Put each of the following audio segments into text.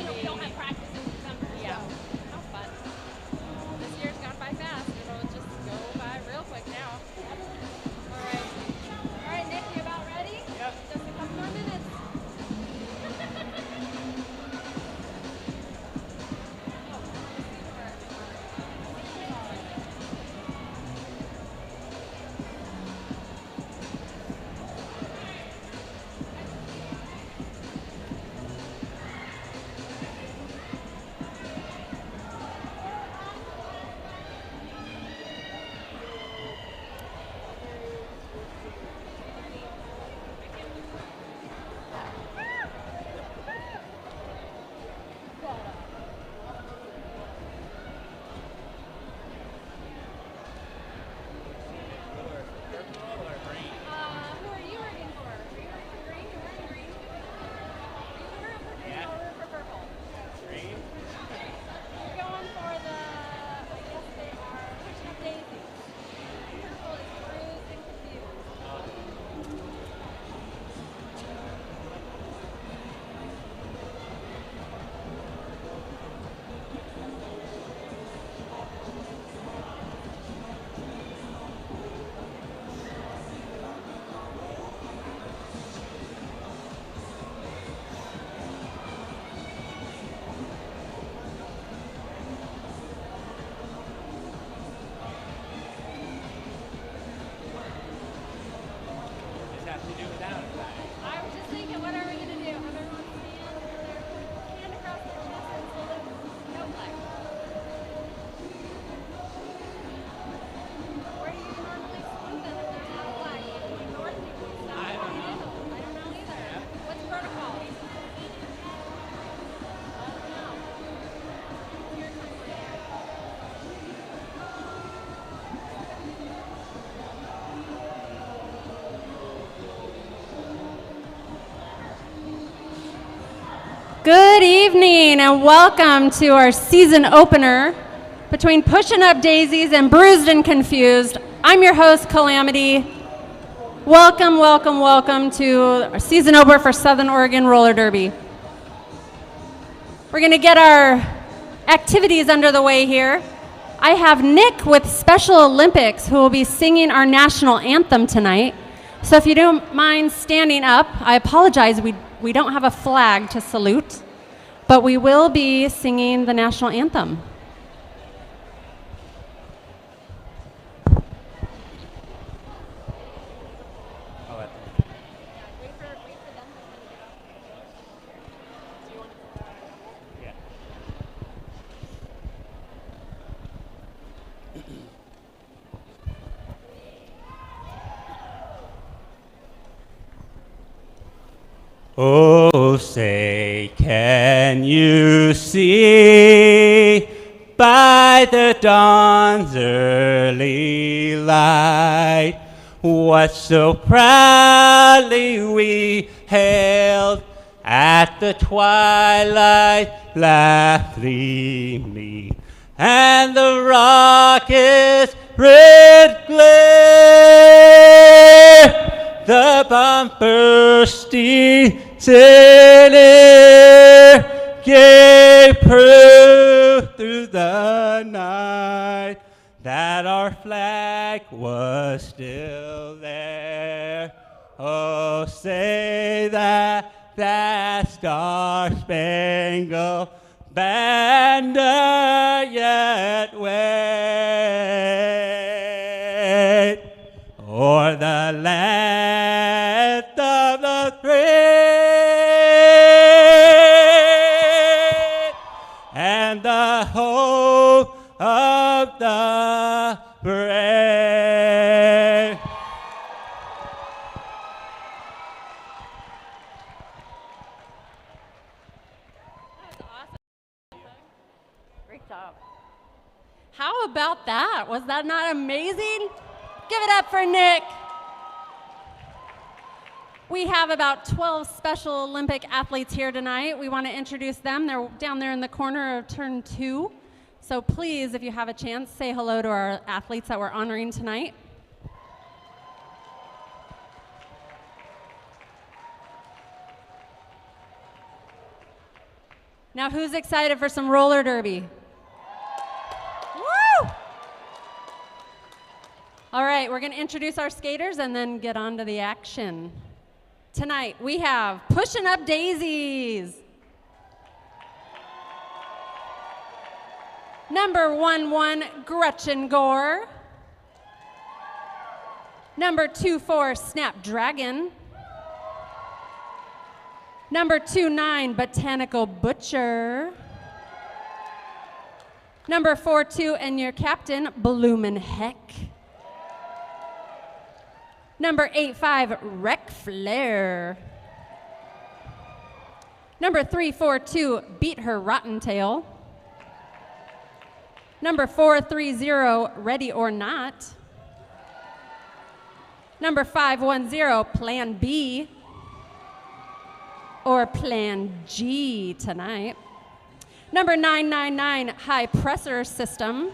We don't have practice in December. Yeah. So. How fun. This year's gone by fast. It'll just go by real quick now. All right. All right, Nick, you about ready? Yep. Just a couple more minutes. Good evening and welcome to our season opener between Pushing Up Daisies and Bruised and Confused. I'm your host, Calamity. Welcome, welcome, welcome to our season opener for Southern Oregon Roller Derby. We're going to get our activities under the way here. I have Nick with Special Olympics who will be singing our national anthem tonight. So if you don't mind standing up, I apologize, we don't have a flag to salute, but we will be singing the national anthem. Oh, say, can you see by the dawn's early light what so proudly we hailed at the twilight laugh gleaming and the rocket's red glare, the bumper steam in air gave proof through the night that our flag was still there. Oh, say that star-spangled banner yet wave o'er the land of the free and the hope of the brave. Great job. How about that? Was that not amazing? Give it up for Nick. We have about 12 Special Olympic athletes here tonight. We want to introduce them. They're down there in the corner of turn 2. So please, if you have a chance, say hello to our athletes that we're honoring tonight. Now, who's excited for some roller derby? Woo! All right, we're going to introduce our skaters and then get on to the action. Tonight, we have Pushing Up Daisies. Number 11, Gretchen Gore. Number 24, Snapdragon. Number 29, Botanical Butcher. Number 42, and your captain, Bloomin' Heck. Number 85, Wreck Flair. Number 342, Beat Her Rotten Tail. Number 430, Ready or Not. Number 510, Plan B. Or Plan G tonight. Number 999, High Pressure System.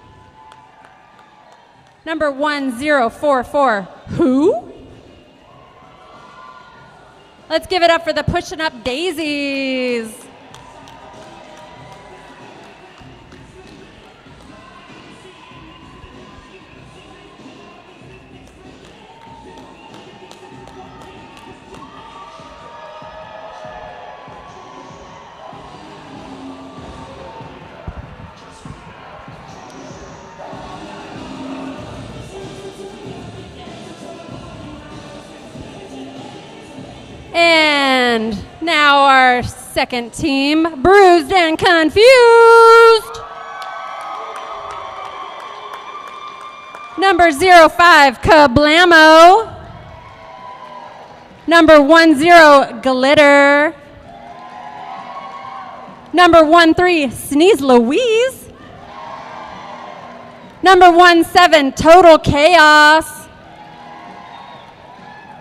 Number 1044, Who? Let's give it up for the Pushing Up Daisies. And now our second team, Bruised and Confused. Number 05, Kablamo. Number 10, Glitter. Number 13, Sneeze Louise. Number 17, Total Chaos.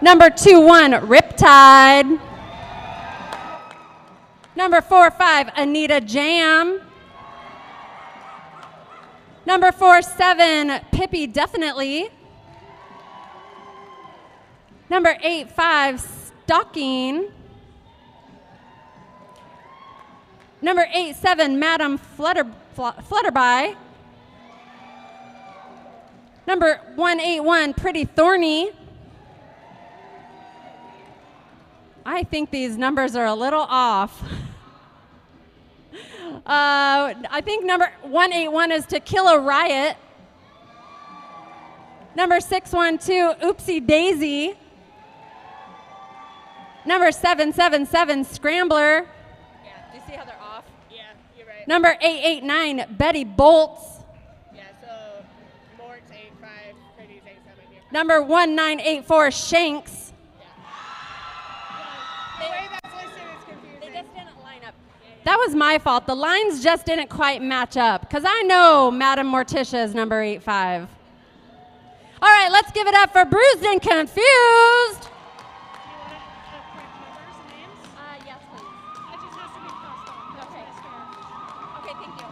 Number 21, Riptide. Number 45, Anita Jam. Number 47, Pippi Definitely. Number 85, Stocking. Number 87, Madam Flutterby. Number 181, Pretty Thorny. I think these numbers are a little off. I think number 181 is Tequila Riot. Number 612, Oopsie Daisy. Number 777, Scrambler. Yeah. Do you see how they're off? Yeah, you're right. Number 889, Betty Bolts. Yeah, so Mort's 85, Pretty's 87 here. Number 1984, Shanks. The way that's listed is confusing. They just didn't line up. That was my fault. The lines just didn't quite match up because I know Madam Morticia is number 85. All right, let's give it up for Bruised and Confused. Do you want the correct numbers and names? Yes, please. It just has to be crossed off. Okay. That's fair. Okay, thank you.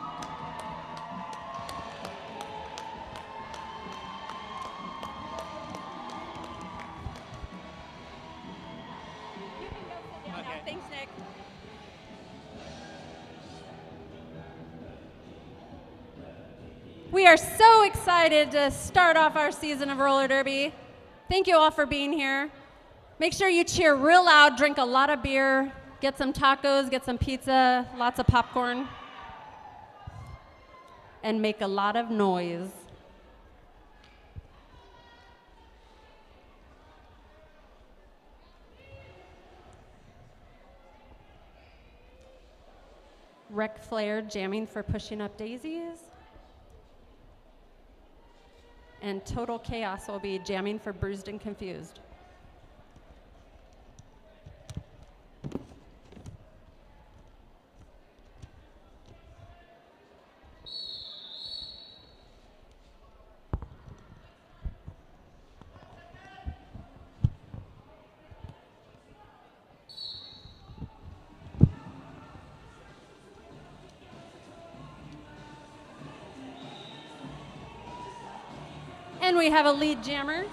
You can go sit down now. Thanks, Nick. We are so excited to start off our season of roller derby. Thank you all for being here. Make sure you cheer real loud, drink a lot of beer, get some tacos, get some pizza, lots of popcorn, and make a lot of noise. Wreck Flair jamming for Pushing Up Daisies. And Total Chaos will be jamming for Bruised and Confused. And we have a lead jammer,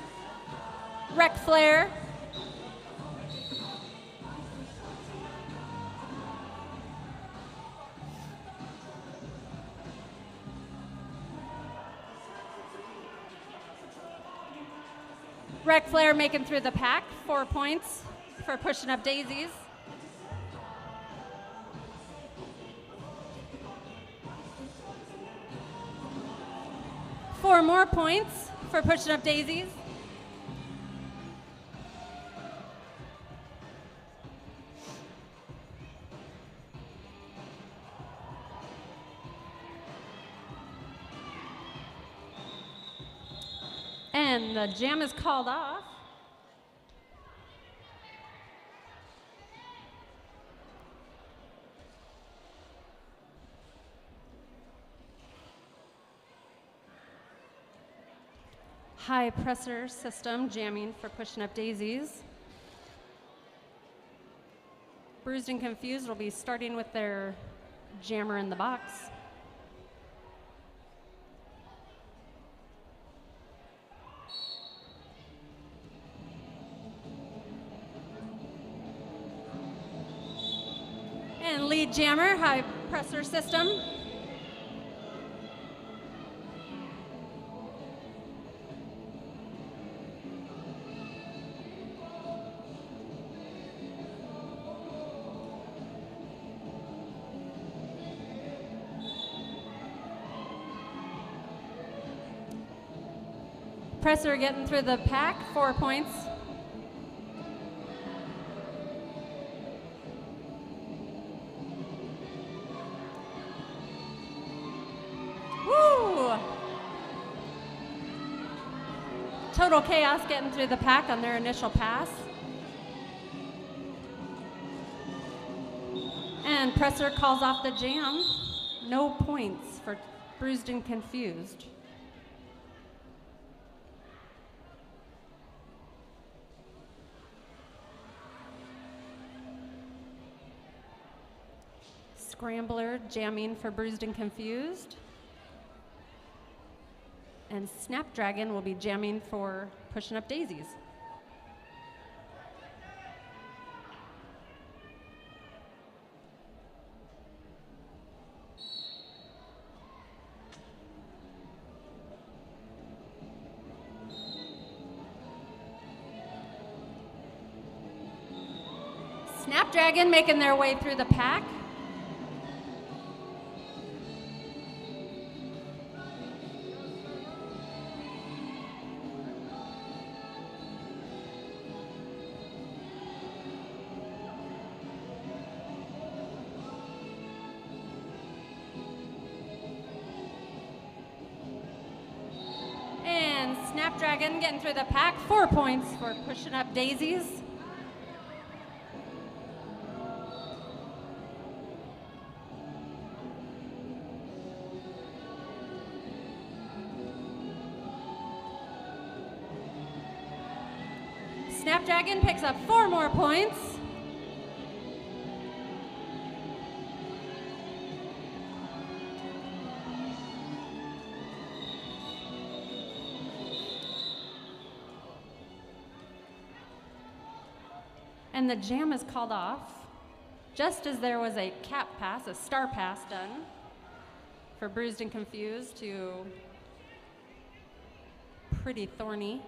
Wreck Flair. Rec Flair making through the pack, 4 points for pushing up daisies. Four more points for pushing up daisies. And the jam is called off. High presser system jamming for pushing up daisies. Bruised and Confused will be starting with their jammer in the box. And lead jammer, high presser system. Presser getting through the pack, 4 points. Woo! Total Chaos getting through the pack on their initial pass. And Presser calls off the jam. No points for Bruised and Confused. Scrambler jamming for Bruised and Confused. And Snapdragon will be jamming for Pushing Up Daisies. Snapdragon making their way through the pack. And Snapdragon getting through the pack, 4 points for Pushing Up Daisies. Snapdragon picks up 4 more points. And the jam is called off just as there was a cap pass, a star pass done for Bruised and Confused to Pretty Thorny.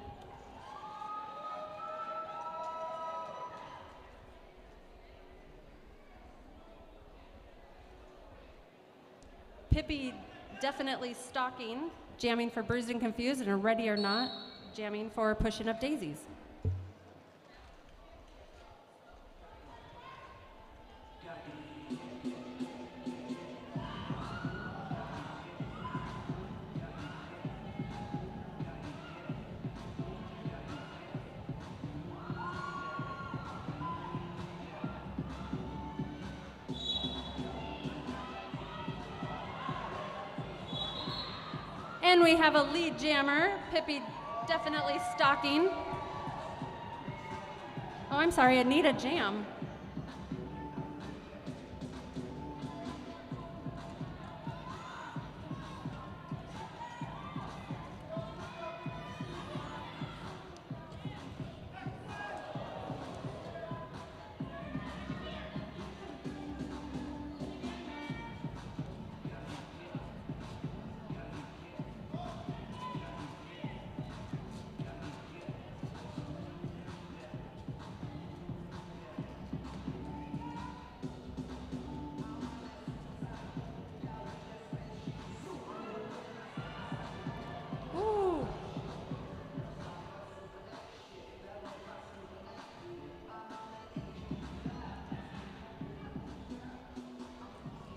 Pippi definitely stalking, jamming for Bruised and Confused, and a Ready or Not jamming for Pushing Up Daisies. And we have a lead jammer, Pippi definitely stalking. Oh, I'm sorry, Anita jam.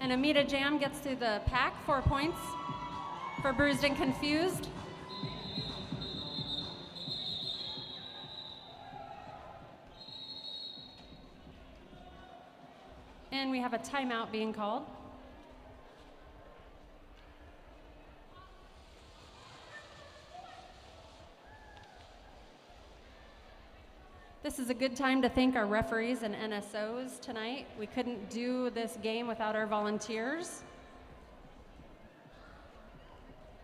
And Amita Jam gets through the pack, 4 points for Bruised and Confused. And we have a timeout being called. This is a good time to thank our referees and NSOs tonight. We couldn't do this game without our volunteers.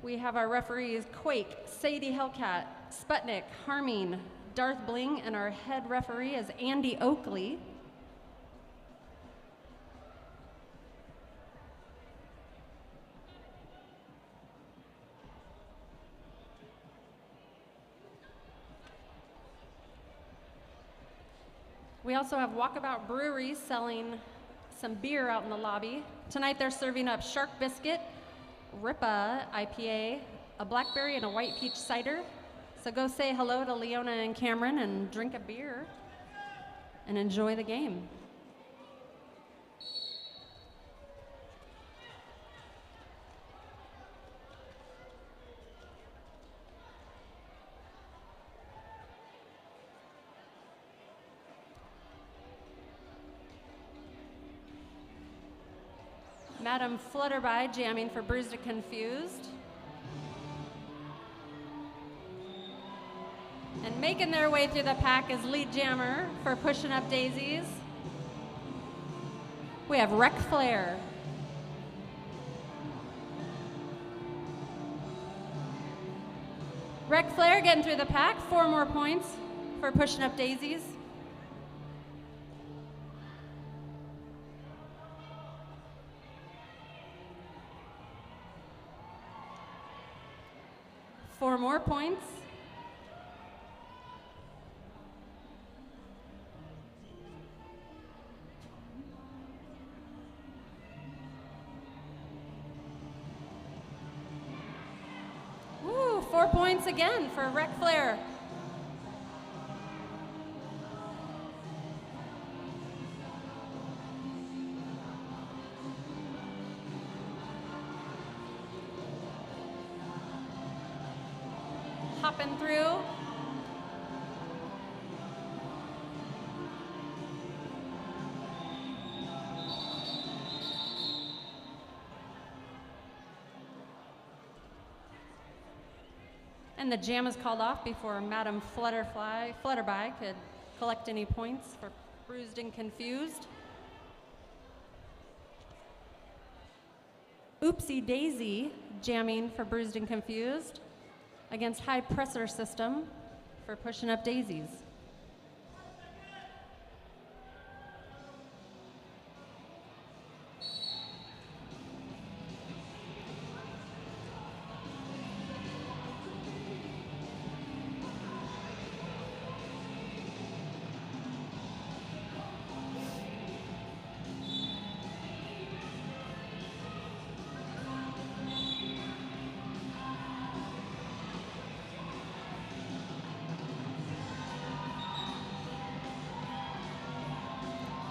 We have our referees Quake, Sadie Hellcat, Sputnik, Harming, Darth Bling, and our head referee is Andy Oakley. We also have Walkabout Brewery selling some beer out in the lobby. Tonight they're serving up Shark Biscuit, Ripa IPA, a blackberry, and a white peach cider. So go say hello to Leona and Cameron and drink a beer and enjoy the game. Madam Flutterby jamming for Bruised and Confused. And making their way through the pack is Lead Jammer for Pushing Up Daisies. We have Rec Flair. Rec Flair getting through the pack, 4 more points for Pushing Up Daisies. Four more points. Woo, 4 points again for Rec Flair. Hopping through. And the jam is called off before Madam Flutterby could collect any points for Bruised and Confused. Oopsie Daisy jamming for Bruised and Confused against High Pressure System for Pushing Up Daisies.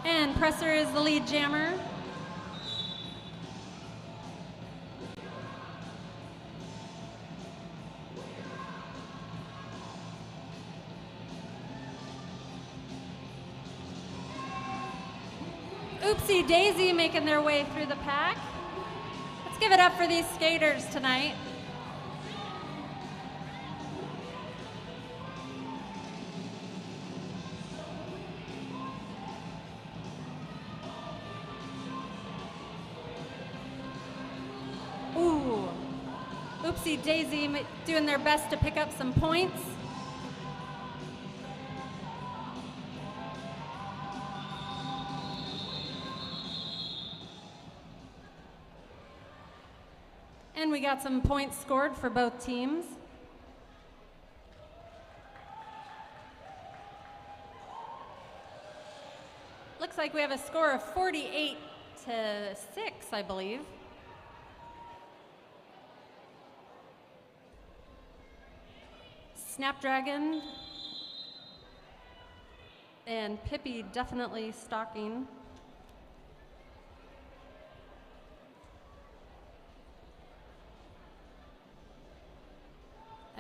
And Presser is the lead jammer. Oopsie Daisy making their way through the pack. Let's give it up for these skaters tonight. Ooh, Oopsie Daisy doing their best to pick up some points. And we got some points scored for both teams. Looks like we have a score of 48-6, I believe. Snapdragon and Pippi definitely stalking.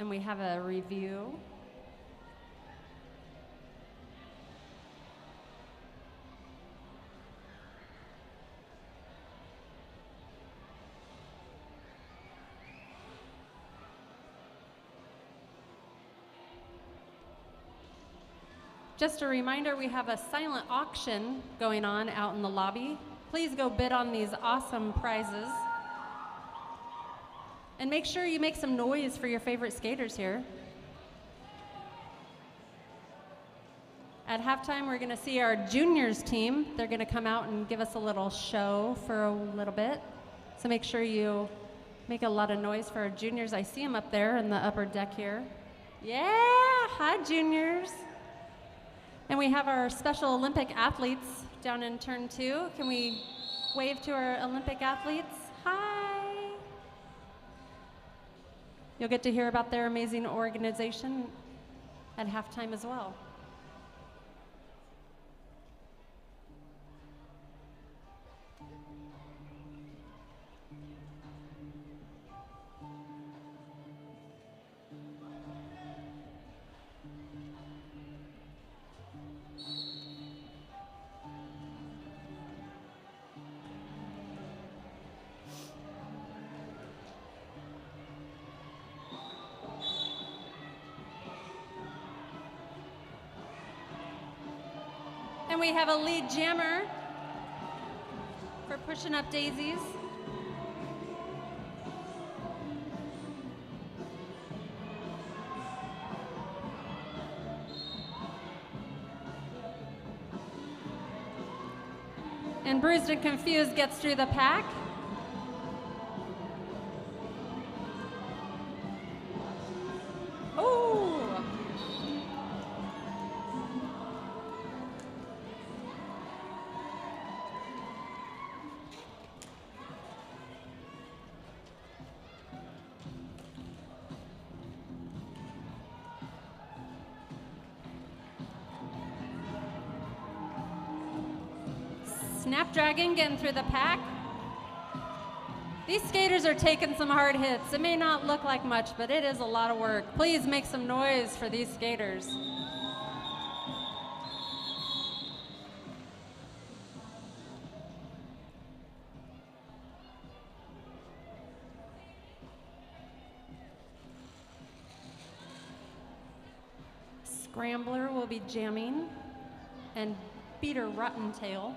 and we have a review. Just a reminder, we have a silent auction going on out in the lobby. Please go bid on these awesome prizes. And make sure you make some noise for your favorite skaters here. At halftime, we're gonna see our juniors team. They're gonna come out and give us a little show for a little bit. So make sure you make a lot of noise for our juniors. I see them up there in the upper deck here. Yeah, hi juniors. And we have our Special Olympic athletes down in turn 2. Can we wave to our Olympic athletes? Hi. You'll get to hear about their amazing organization at halftime as well. And we have a lead jammer for pushing up daisies. And Bruised and Confused gets through the pack. Oh! Snapdragon getting through the pack. These skaters are taking some hard hits. It may not look like much, but it is a lot of work. Please make some noise for these skaters. Scrambler will be jamming, and Beater Rottentail.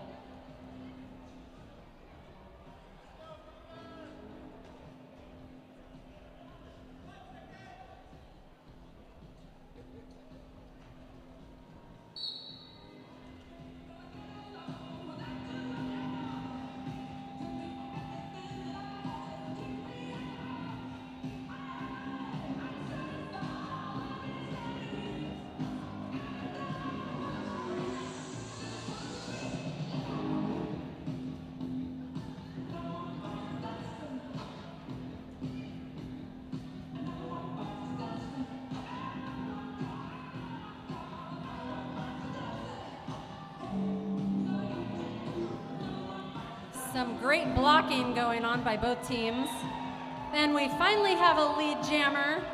Some great blocking going on by both teams. Then we finally have a lead jammer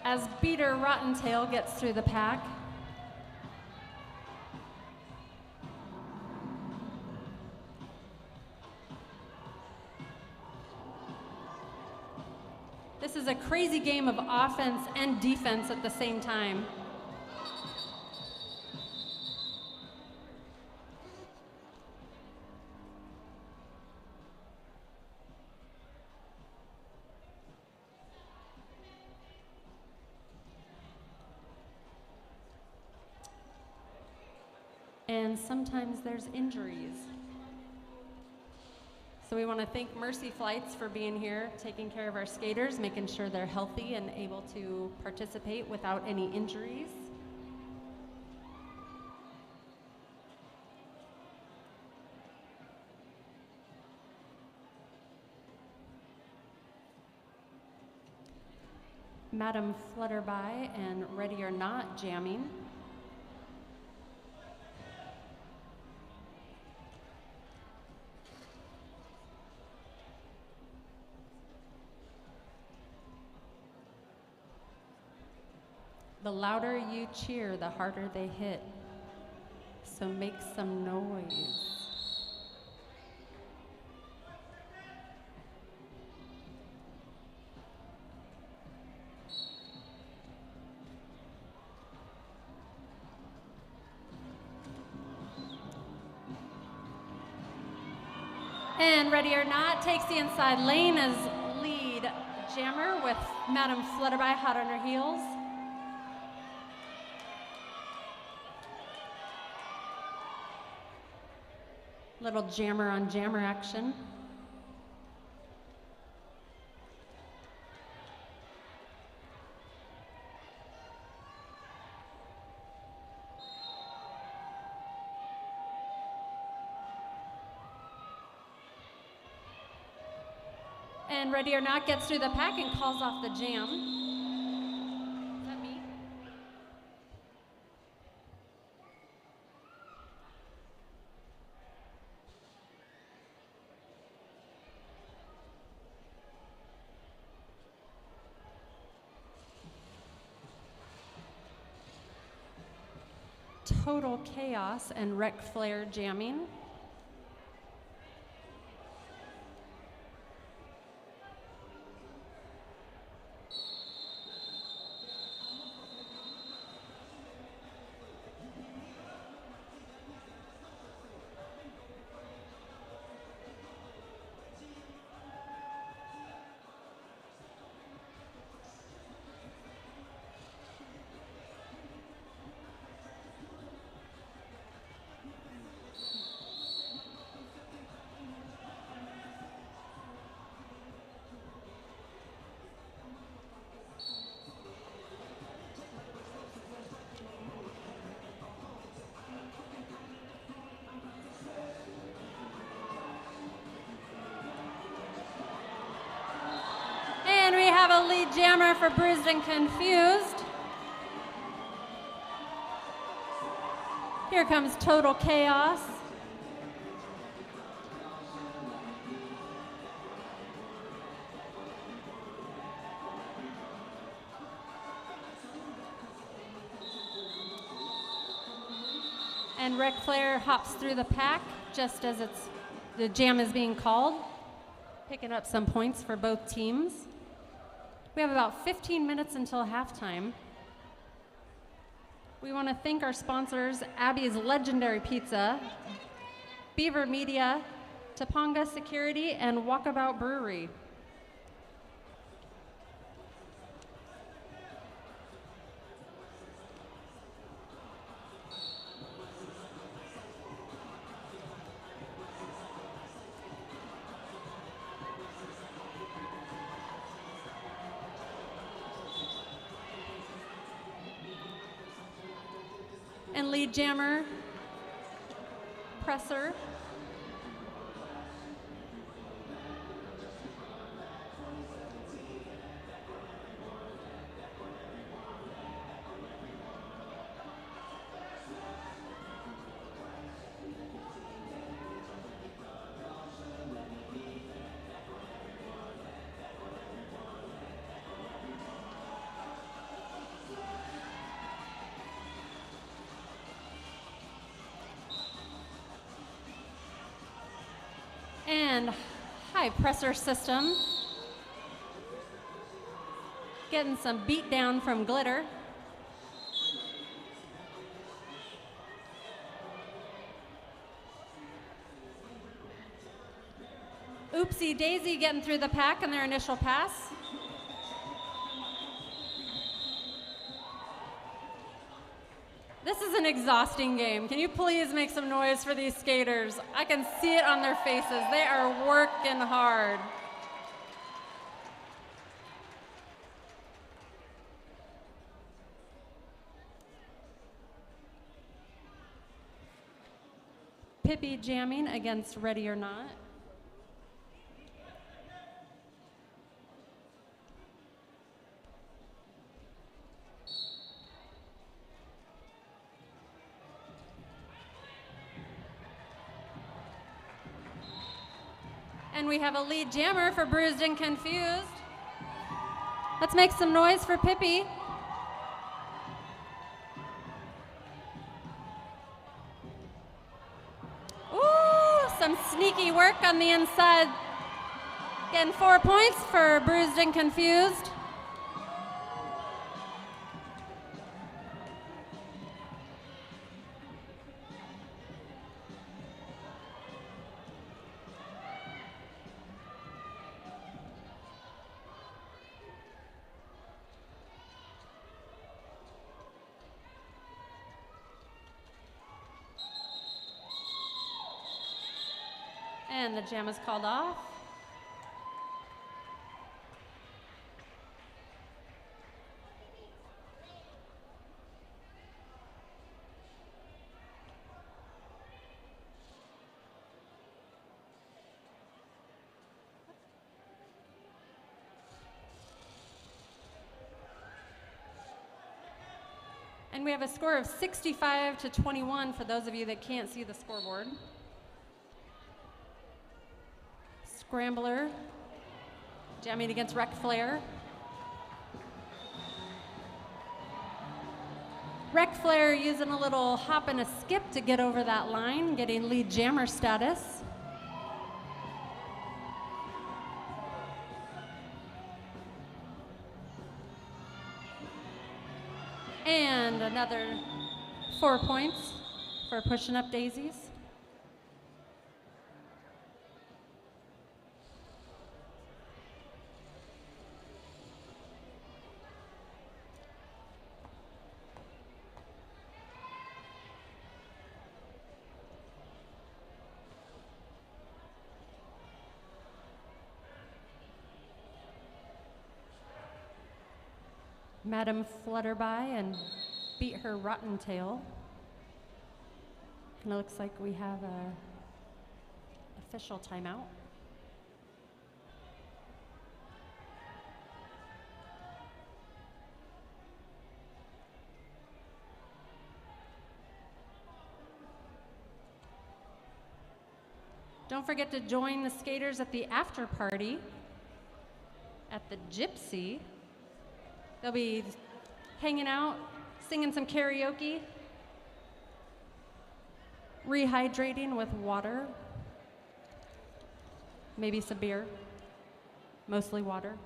as Beater Rottentail gets through the pack. This is a crazy game of offense and defense at the same time. And sometimes there's injuries. So we want to thank Mercy Flights for being here, taking care of our skaters, making sure they're healthy and able to participate without any injuries. Madam Flutterby and Ready or Not jamming. The louder you cheer, the harder they hit. So make some noise. And Ready or Not takes the inside lane as lead jammer with Madam Flutterby hot on her heels. Little jammer on jammer action. And Ready or Not gets through the pack and calls off the jam. Is that me? Total Chaos and Rec Flair jamming. And we have a lead jammer for Bruised and Confused. Here comes Total Chaos. And Ric Flair hops through the pack just as the jam is being called, picking up some points for both teams. We have about 15 minutes until halftime. We want to thank our sponsors, Abby's Legendary Pizza, Beaver Media, Topanga Security, and Walkabout Brewery. And lead jammer, Presser. And high pressure system. Getting some beat down from Glitter. Oopsie Daisy getting through the pack in their initial pass. This is an exhausting game. Can you please make some noise for these skaters? I can see it on their faces. They are working hard. Pippi jamming against Ready or Not. And we have a lead jammer for Bruised and Confused. Let's make some noise for Pippi. Sneaky work on the inside. Again, 4 points for Bruised and Confused. And the jam is called off. And we have a score of 65 to 21 for those of you that can't see the scoreboard. Scrambler, jamming against Rec Flair. Rec Flair using a little hop and a skip to get over that line, getting lead jammer status. And another 4 points for pushing up daisies. Madam Flutterby and Beat Her Rotten Tail. And it looks like we have a official timeout. Don't forget to join the skaters at the after party at the Gypsy. They'll be hanging out, singing some karaoke, rehydrating with water, maybe some beer, mostly water.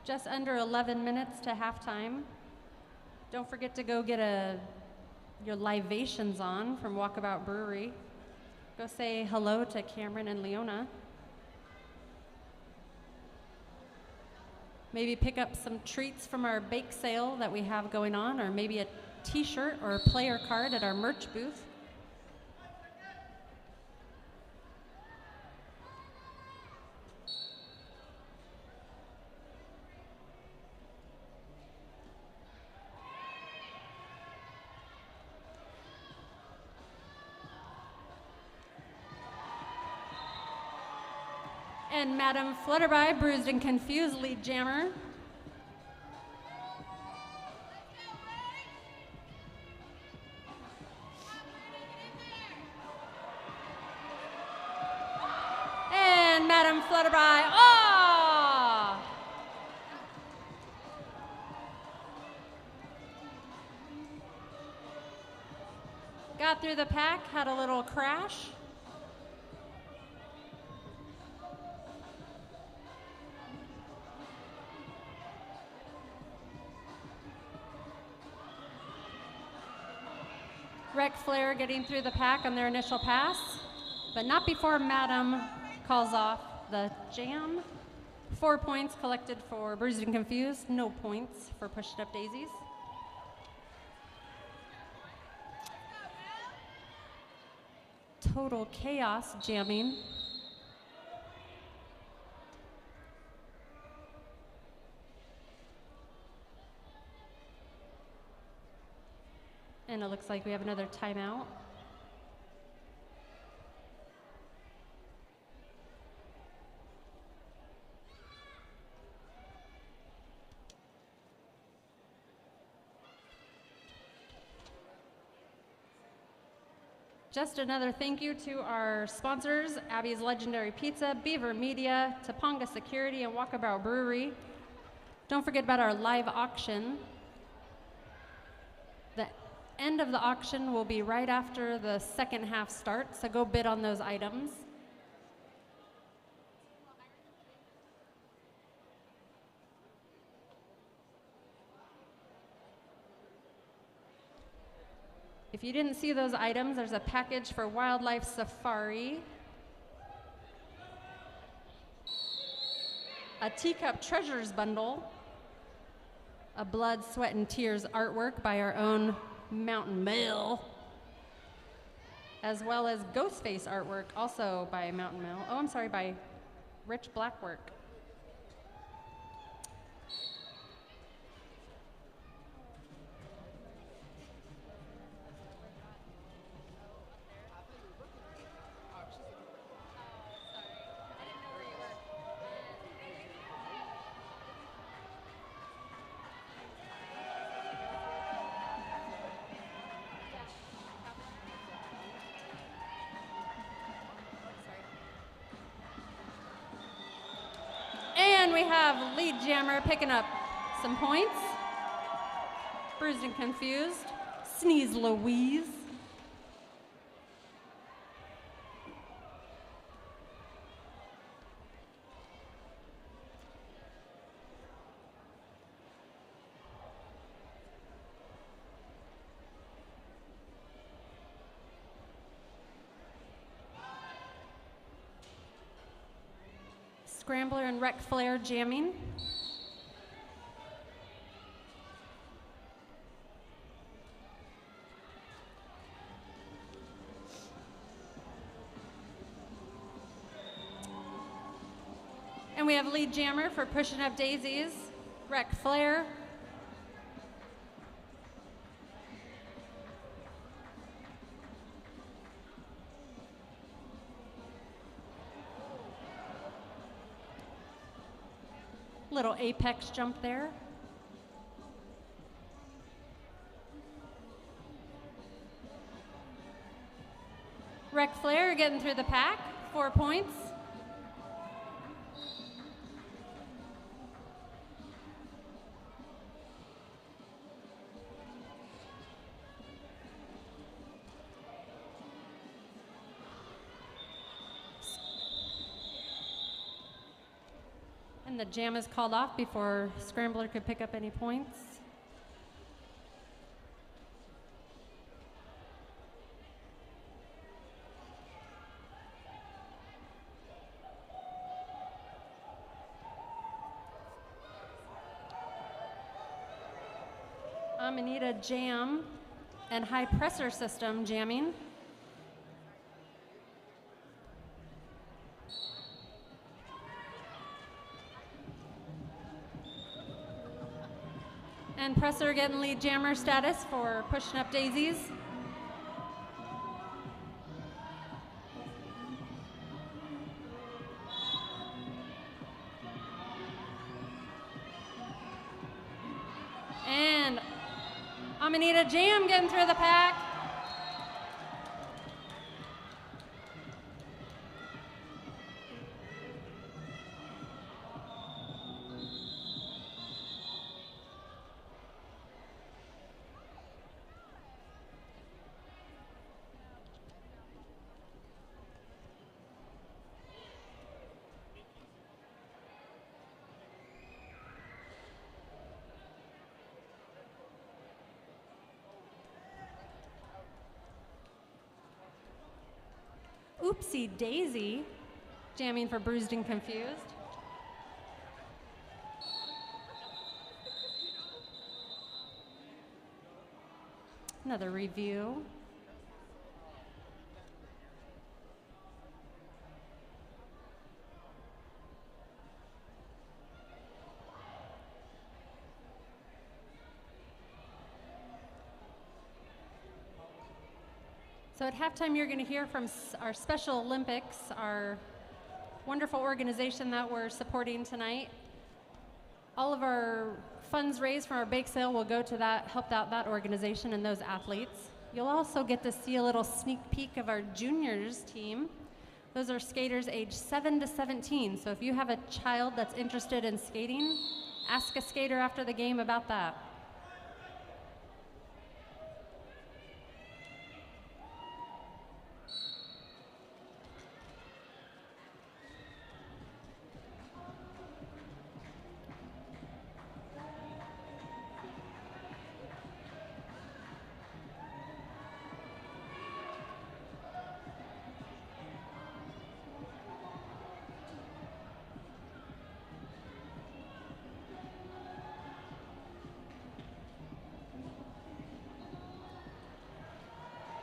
Just under 11 minutes to halftime. Don't forget to go get your libations on from Walkabout Brewery. Go say hello to Cameron and Leona. Maybe pick up some treats from our bake sale that we have going on, or maybe a t-shirt or a player card at our merch booth. And Madam Flutterby, Bruised and Confused, lead jammer. And Madam Flutterby, oh! Got through the pack, had a little crash. Rec Flair getting through the pack on their initial pass, but not before Madam calls off the jam. 4 points collected for Bruised and Confused, no points for Pushing Up Daisies. Total chaos jamming. And it looks like we have another timeout. Just another thank you to our sponsors, Abby's Legendary Pizza, Beaver Media, Topanga Security, and Walkabout Brewery. Don't forget about our live auction. The end of the auction will be right after the second half starts, so go bid on those items. If you didn't see those items, there's a package for Wildlife Safari, a Teacup Treasures bundle, a Blood, Sweat, and Tears artwork by our own Mountain Mill, as well as Ghostface artwork, also by Mountain Mill. Oh, I'm sorry, by Rich Blackwork. And we have Lead Jammer picking up some points. Bruised and Confused. Sneeze Louise. Scrambler and Wreck Flare jamming. And we have Lead Jammer for Pushing Up Daisies, Wreck Flare. Little apex jump there. Wreck Flare getting through the pack, 4 points. And the jam is called off before Scrambler could pick up any points. Amanita Jam and High Pressure System jamming. And Presser getting Lead Jammer status for Pushing Up Daisies. And Amanita Jam getting through the pack. Oopsie Daisy, jamming for Bruised and Confused. Another review. So at halftime, you're going to hear from our Special Olympics, our wonderful organization that we're supporting tonight. All of our funds raised from our bake sale will go to that, help out that organization and those athletes. You'll also get to see a little sneak peek of our juniors team. Those are skaters aged 7 to 17. So if you have a child that's interested in skating, ask a skater after the game about that.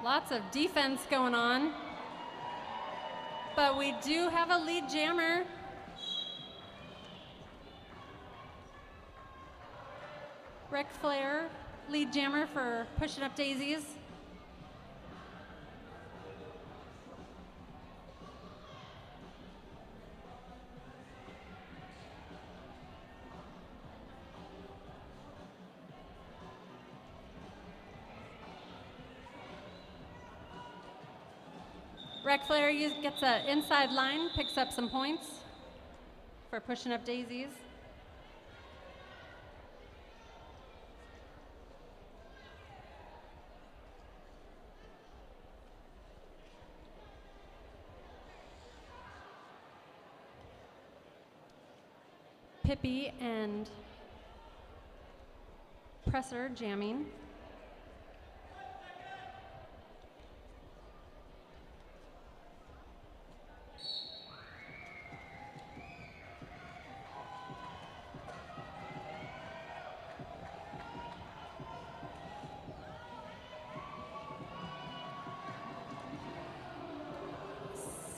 Lots of defense going on, but we do have a lead jammer. Ric Flair, lead jammer for Pushing Up Daisies. Ric Flair gets an inside line, picks up some points for Pushing Up Daisies. Pippi and Presser jamming.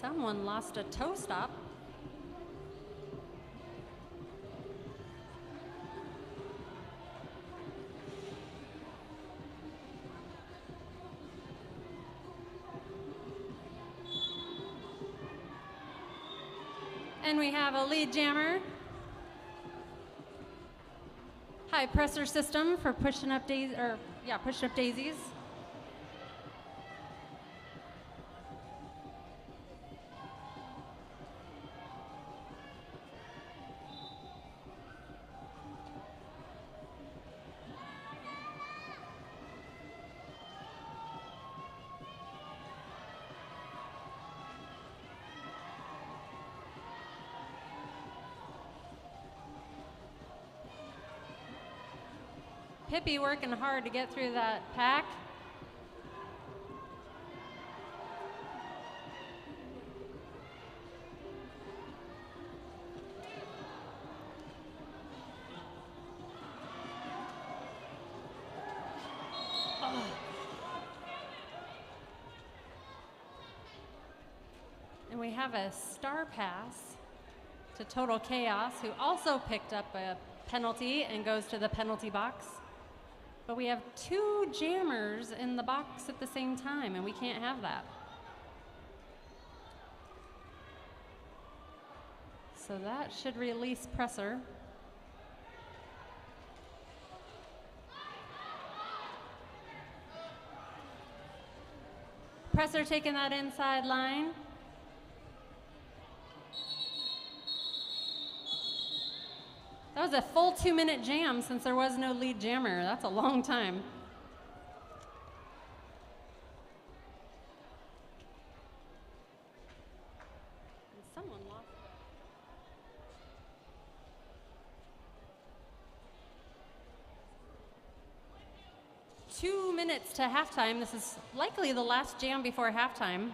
Someone lost a toe stop. And we have a lead jammer. High pressure system for Pushing Up Daisies, Pushing Up Daisies. Pippi working hard to get through that pack. And we have a star pass to Total Chaos, who also picked up a penalty and goes to the penalty box. But we have two jammers in the box at the same time, and we can't have that. So that should release Presser. Presser taking that inside line. That was a full 2-minute jam since there was no lead jammer. That's a long time. And someone lost it. 2 minutes to halftime. This is likely the last jam before halftime.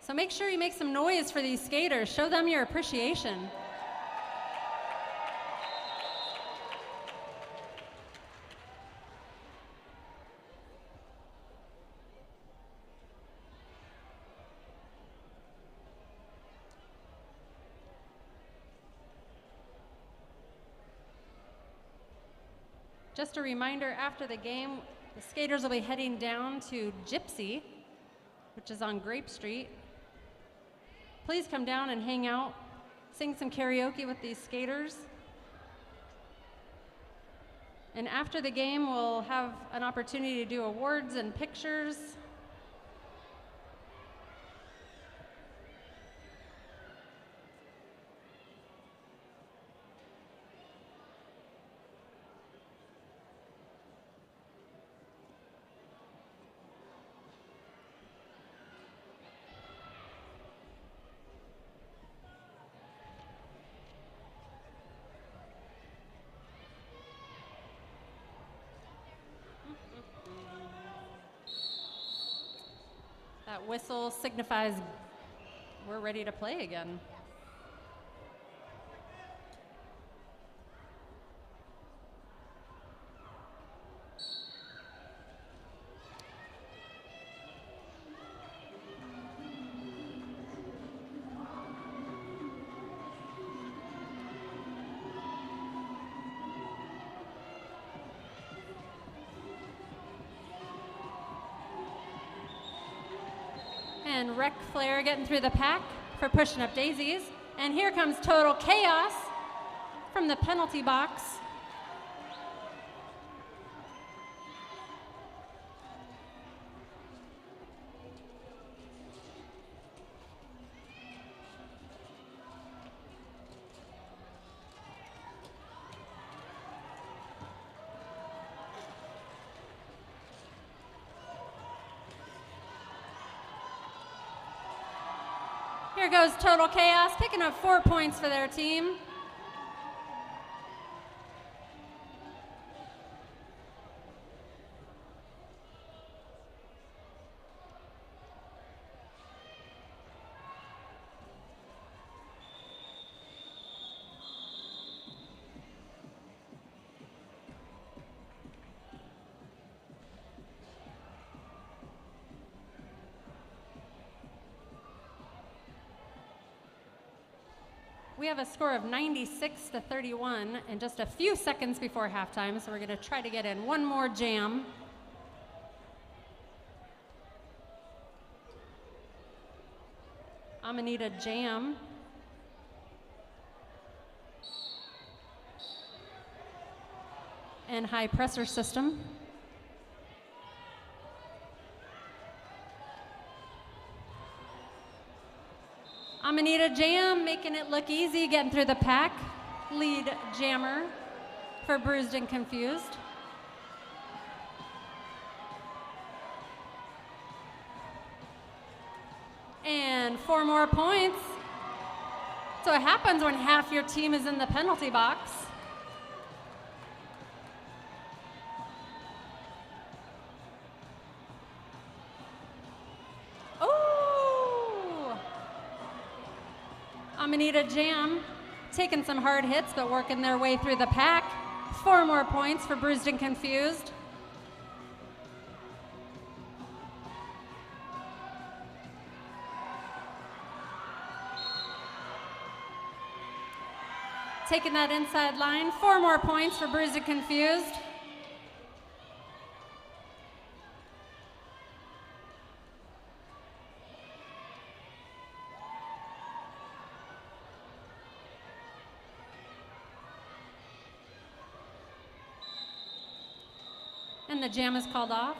So make sure you make some noise for these skaters. Show them your appreciation. Just a reminder, after the game, the skaters will be heading down to Gypsy, which is on Grape Street. Please come down and hang out, sing some karaoke with these skaters. And after the game, we'll have an opportunity to do awards and pictures. That whistle signifies we're ready to play again. And Rec Flair getting through the pack for pushing up daisies. And here comes Total Chaos from the penalty box. Here goes Total Chaos, picking up 4 points for their team. We have a score of 96-31 and just a few seconds before halftime, so we're going to try to get in one more jam. I'm going to need a jam. And high pressure system. I'm gonna need a jam, making it look easy, getting through the pack. Lead jammer for Bruised and Confused. And 4 more points. So what happens when half your team is in the penalty box? I'm gonna need a jam, taking some hard hits, but working their way through the pack. 4 more points for Bruised and Confused. Taking that inside line, 4 more points for Bruised and Confused. And the jam is called off.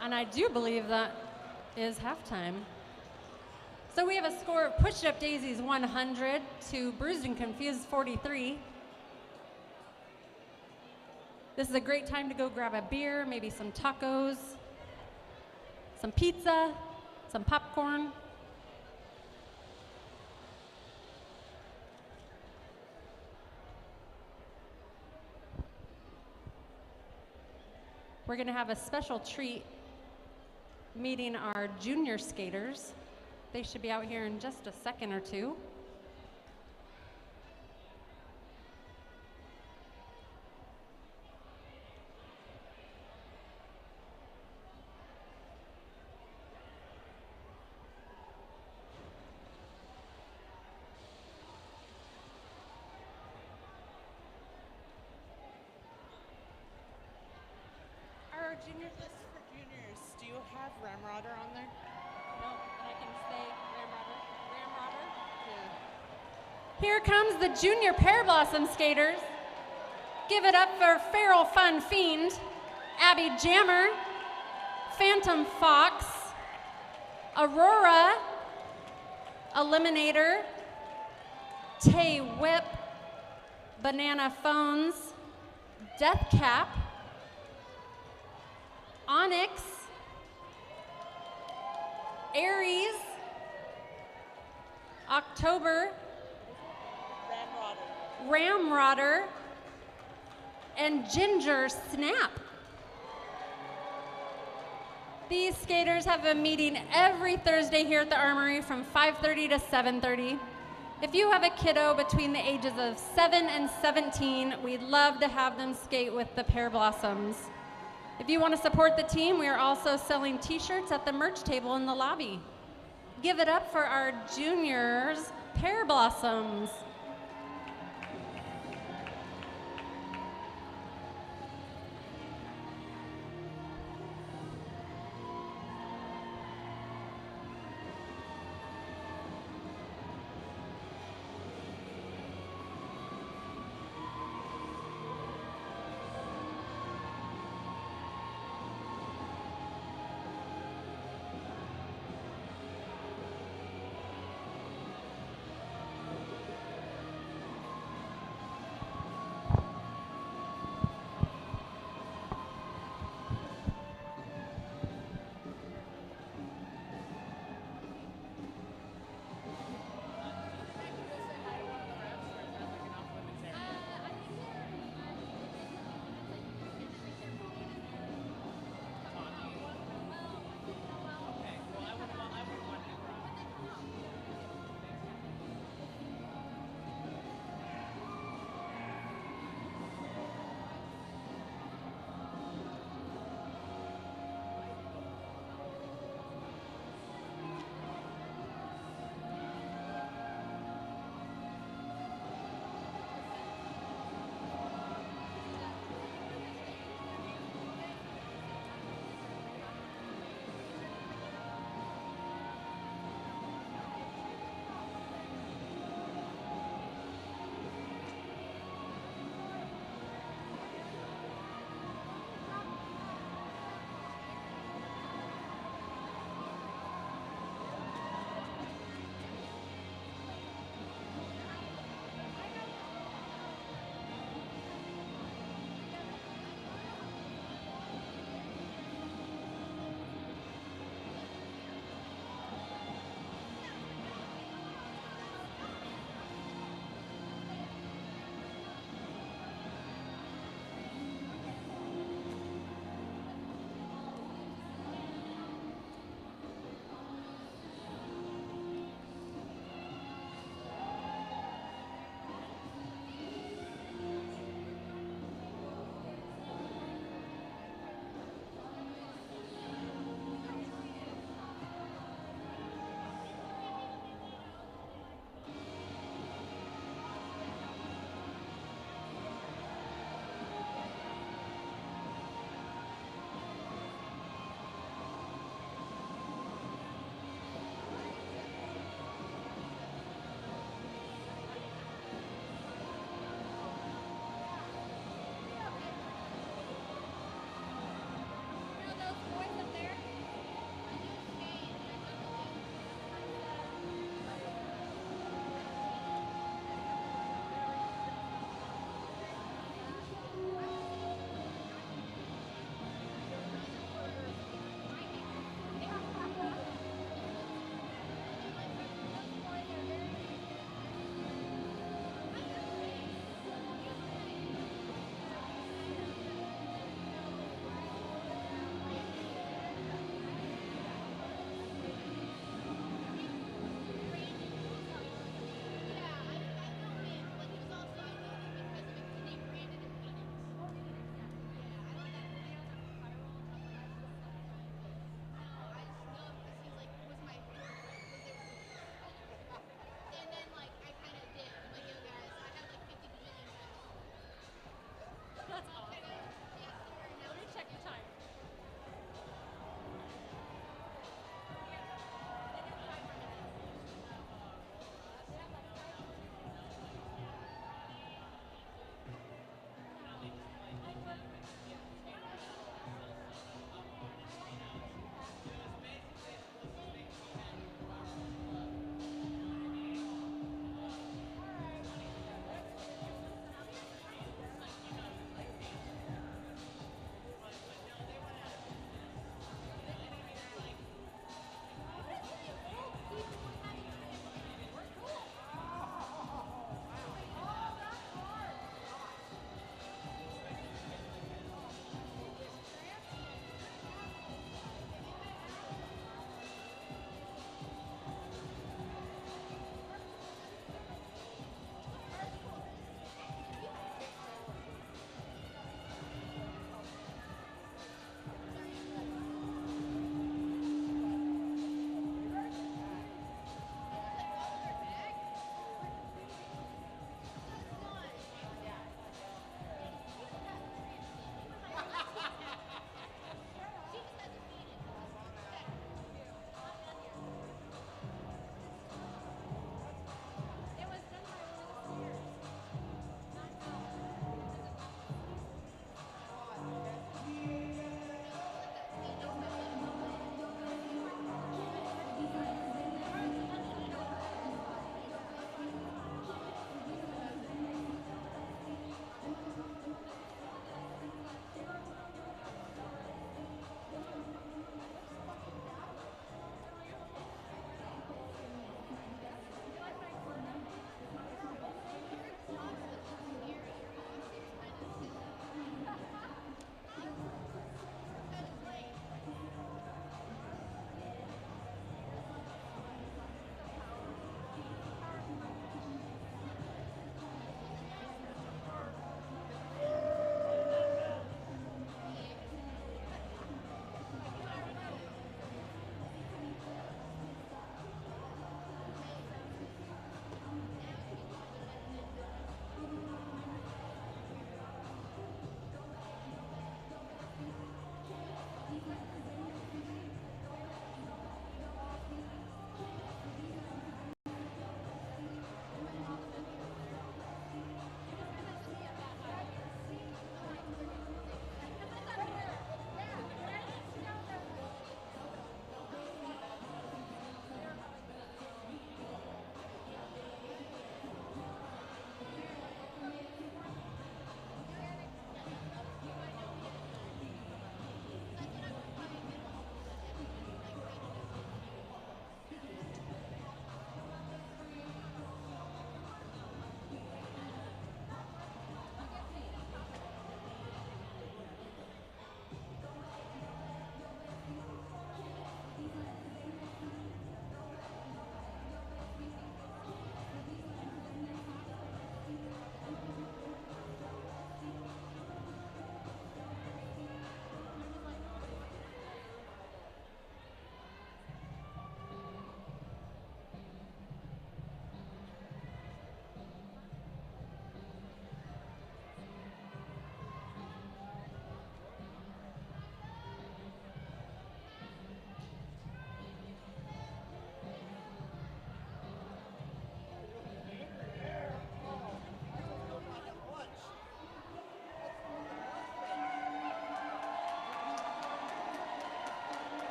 And I do believe that is halftime. So we have a score of Push It Up Daisies 100 to Bruised and Confused 43. This is a great time to go grab a beer, maybe some tacos, some pizza, some popcorn. We're going to have a special treat meeting our junior skaters. They should be out here in just a second or two. Junior list for juniors. Do you have Ramrodder on there? No, but I can say Ramrodder. Yeah. Here comes the junior Pear Blossom skaters. Give it up for Feral Fun Fiend, Abby Jammer, Phantom Fox, Aurora, Eliminator, Tay Whip, Banana Phones, Death Cap, Onyx, Aries, October, Ramrodder, and Ginger Snap. These skaters have a meeting every Thursday here at the Armory from 5:30 to 7:30. If you have a kiddo between the ages of 7 and 17, we'd love to have them skate with the Pear Blossoms. If you want to support the team, we are also selling t-shirts at the merch table in the lobby. Give it up for our juniors, Pear Blossoms.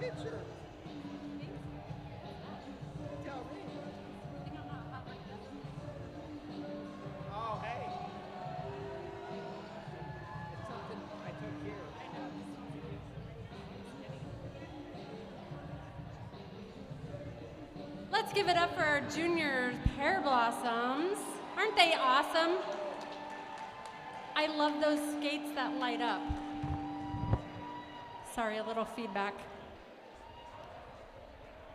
picture. Tell me. Oh, hey. It's something I took here. Let's give it up for our junior pear blossoms. Aren't they awesome? I love those skates that light up. Sorry, a little feedback.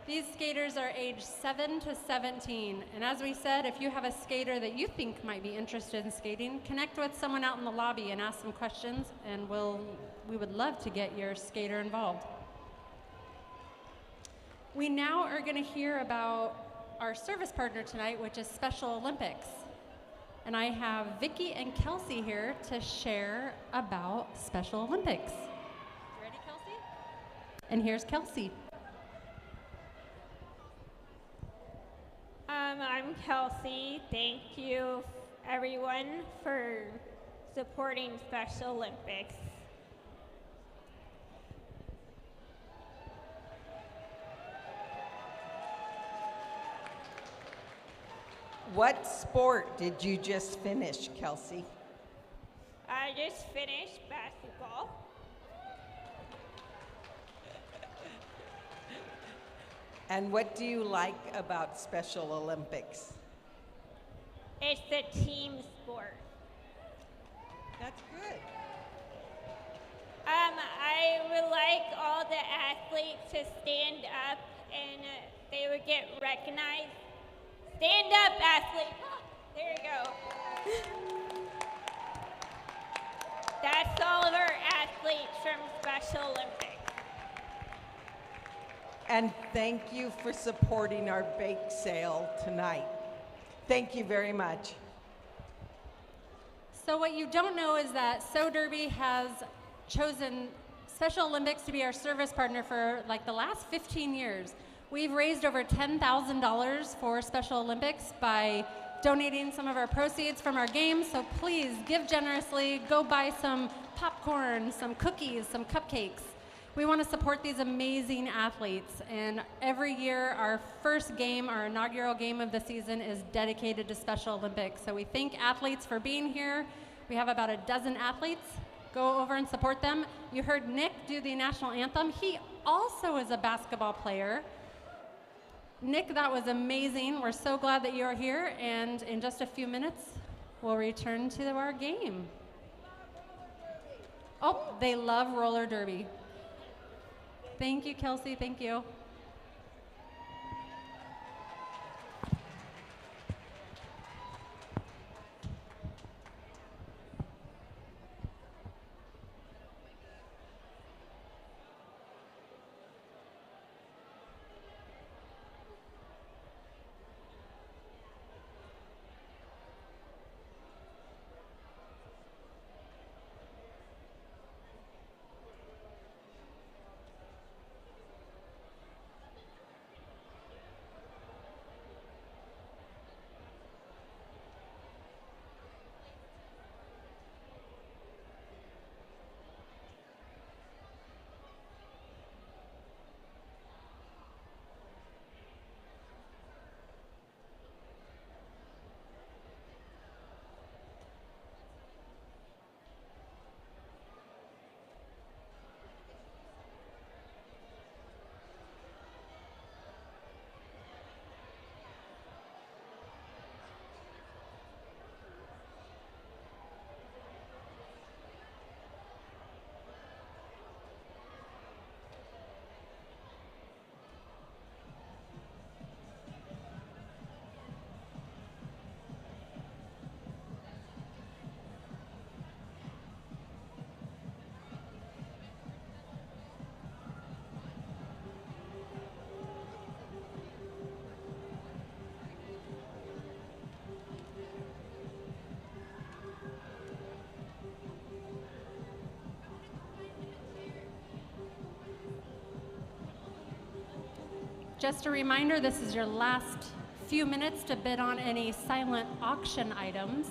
These skaters are age 7 to 17. And as we said, if you have a skater that you think might be interested in skating, connect with someone out in the lobby and ask some questions, and we would love to get your skater involved. We now are going to hear about our service partner tonight, which is Special Olympics. And I have Vicki and Kelsey here to share about Special Olympics. You ready, Kelsey? And here's Kelsey. I'm Kelsey. Thank you, everyone, for supporting Special Olympics. What sport did you just finish, Kelsey? I just finished basketball. And what do you like about Special Olympics? It's a team sport. That's good. I would like all the athletes to stand up and they would get recognized. Stand up, athlete. There you go. That's all of our athletes from Special Olympics. And thank you for supporting our bake sale tonight. Thank you very much. So what you don't know is that So Derby has chosen Special Olympics to be our service partner for like the last 15 years. We've raised over $10,000 for Special Olympics by donating some of our proceeds from our games, so please give generously, go buy some popcorn, some cookies, some cupcakes. We want to support these amazing athletes, and every year our first game, our inaugural game of the season, is dedicated to Special Olympics. So we thank athletes for being here. We have about a dozen athletes. Go over and support them. You heard Nick do the national anthem. He also is a basketball player. Nick, that was amazing. We're so glad that you're here, and in just a few minutes, we'll return to our game. Oh, they love roller derby. Thank you, Kelsey, thank you. Just a reminder, this is your last few minutes to bid on any silent auction items.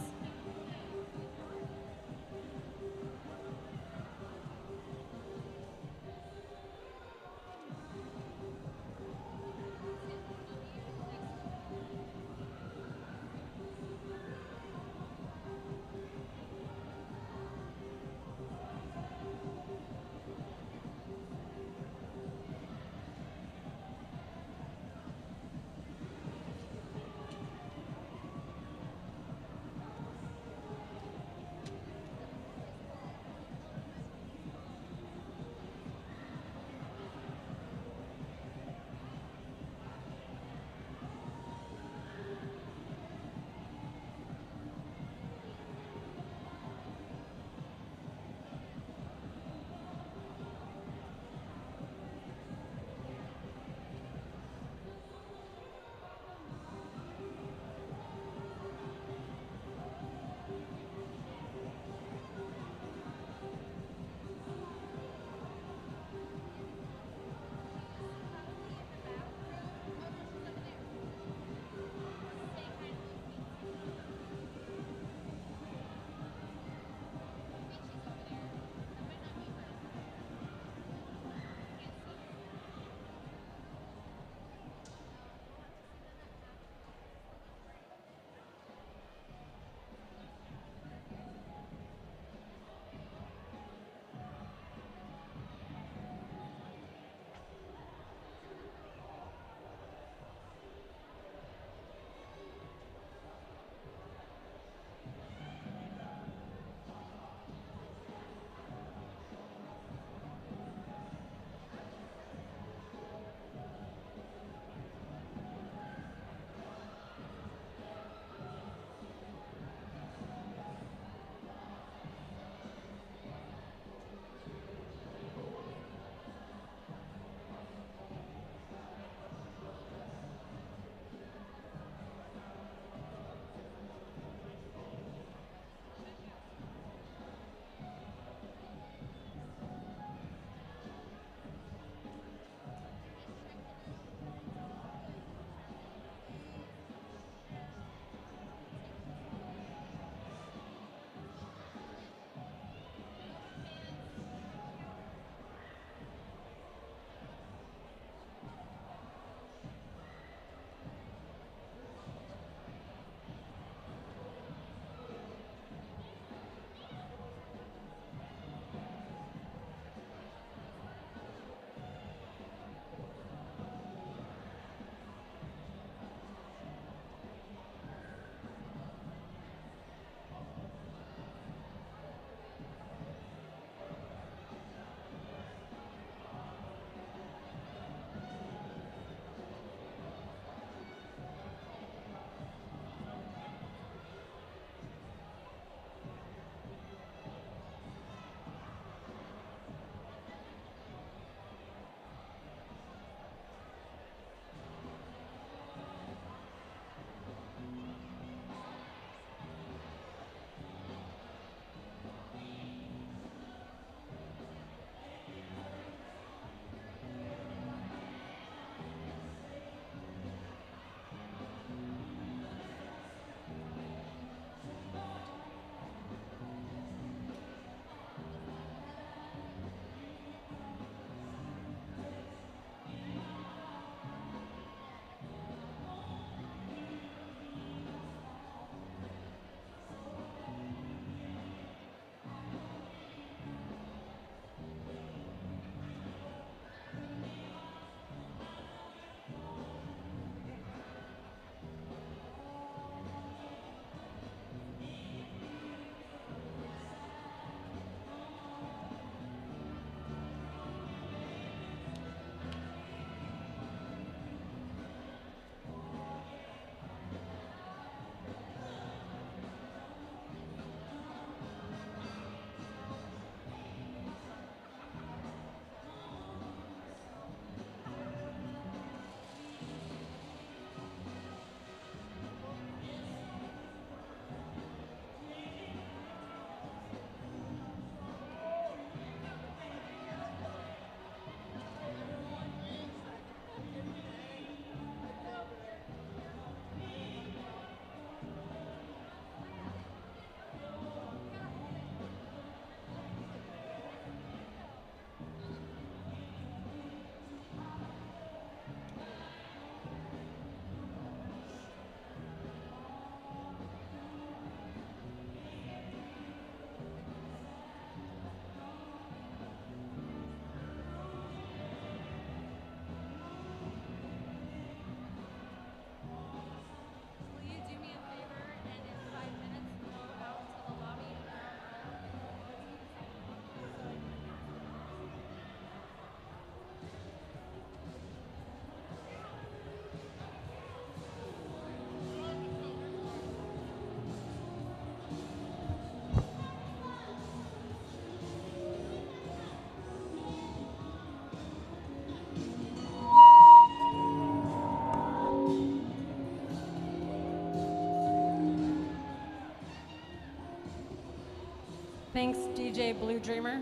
Thanks, DJ Blue Dreamer.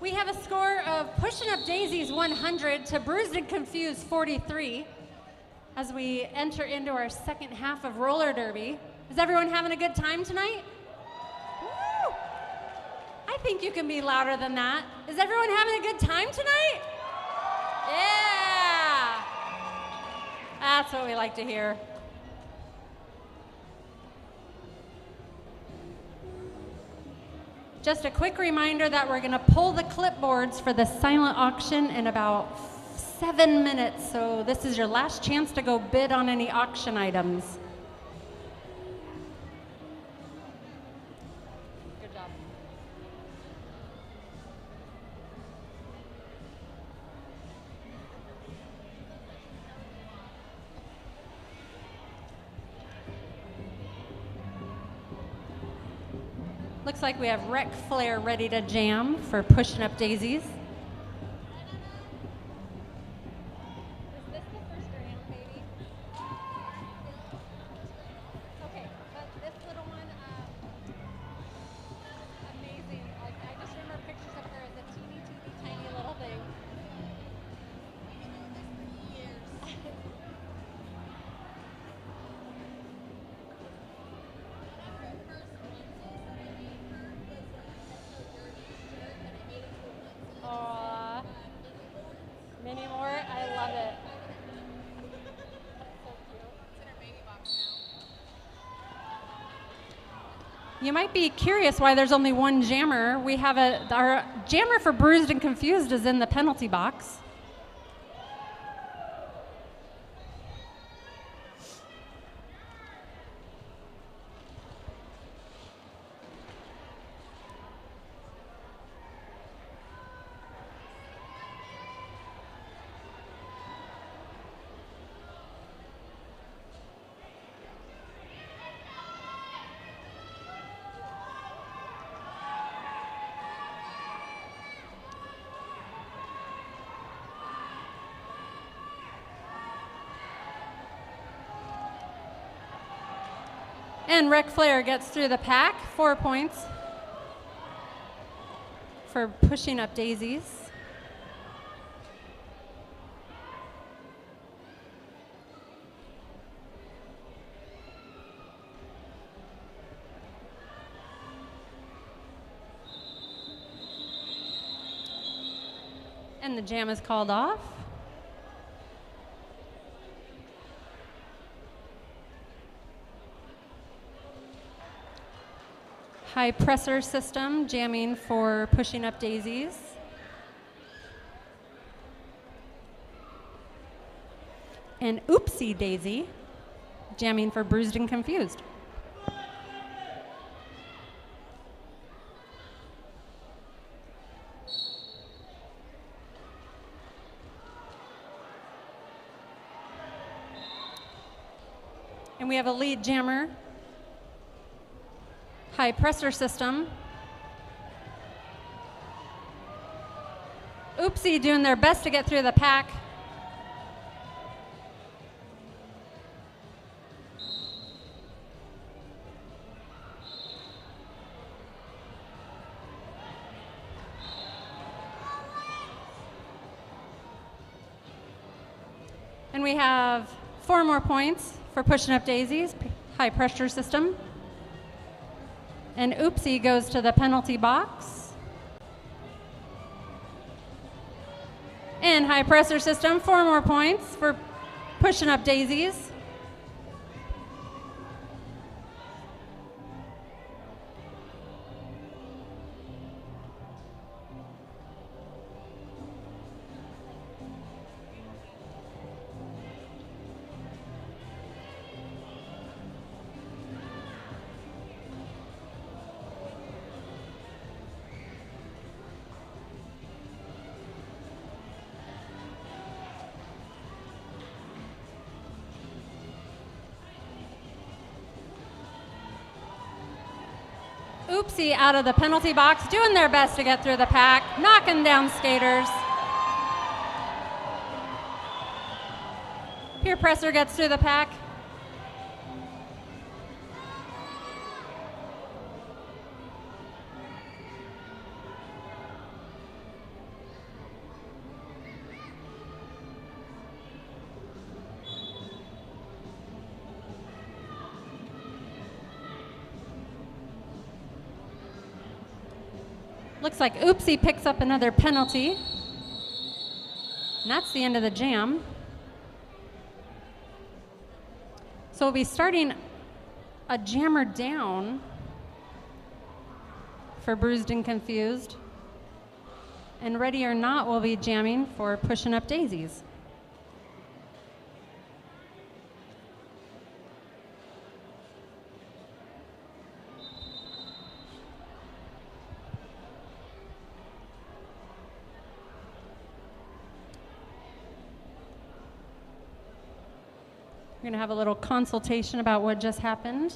We have a score of Pushing Up Daisies 100 to Bruised and Confused 43 as we enter into our second half of roller derby. Is everyone having a good time tonight? Woo! I think you can be louder than that. Is everyone having a good time tonight? Yeah! That's what we like to hear. Just a quick reminder that we're going to pull the clipboards for the silent auction in about 7 minutes. So this is your last chance to go bid on any auction items. Good job. Looks like we have Rec Flair ready to jam for Pushing Up Daisies. Is this the first round, baby? Okay, but this little one, amazing. Like, I just remember pictures of her as a teeny, tiny little thing. Aw, many more. I love it. So cute. You might be curious why there's only one jammer. We have our jammer for Bruised and Confused is in the penalty box. And Rec Flair gets through the pack, 4 points for Pushing Up Daisies. And the jam is called off. High presser system jamming for Pushing Up Daisies. And Oopsie Daisy jamming for Bruised and Confused. And we have a lead jammer. High presser system. Oopsie doing their best to get through the pack. And we have 4 more points for Pushing Up Daisies, high pressure system. And Oopsie goes to the penalty box. And high presser system, 4 more points for Pushing Up Daisies. Oopsie out of the penalty box, doing their best to get through the pack, knocking down skaters. Peer presser gets through the pack. Looks like Oopsie picks up another penalty. And that's the end of the jam. So we'll be starting a jammer down for Bruised and Confused. And Ready or Not will be jamming for Pushing Up Daisies. We're going to have a little consultation about what just happened.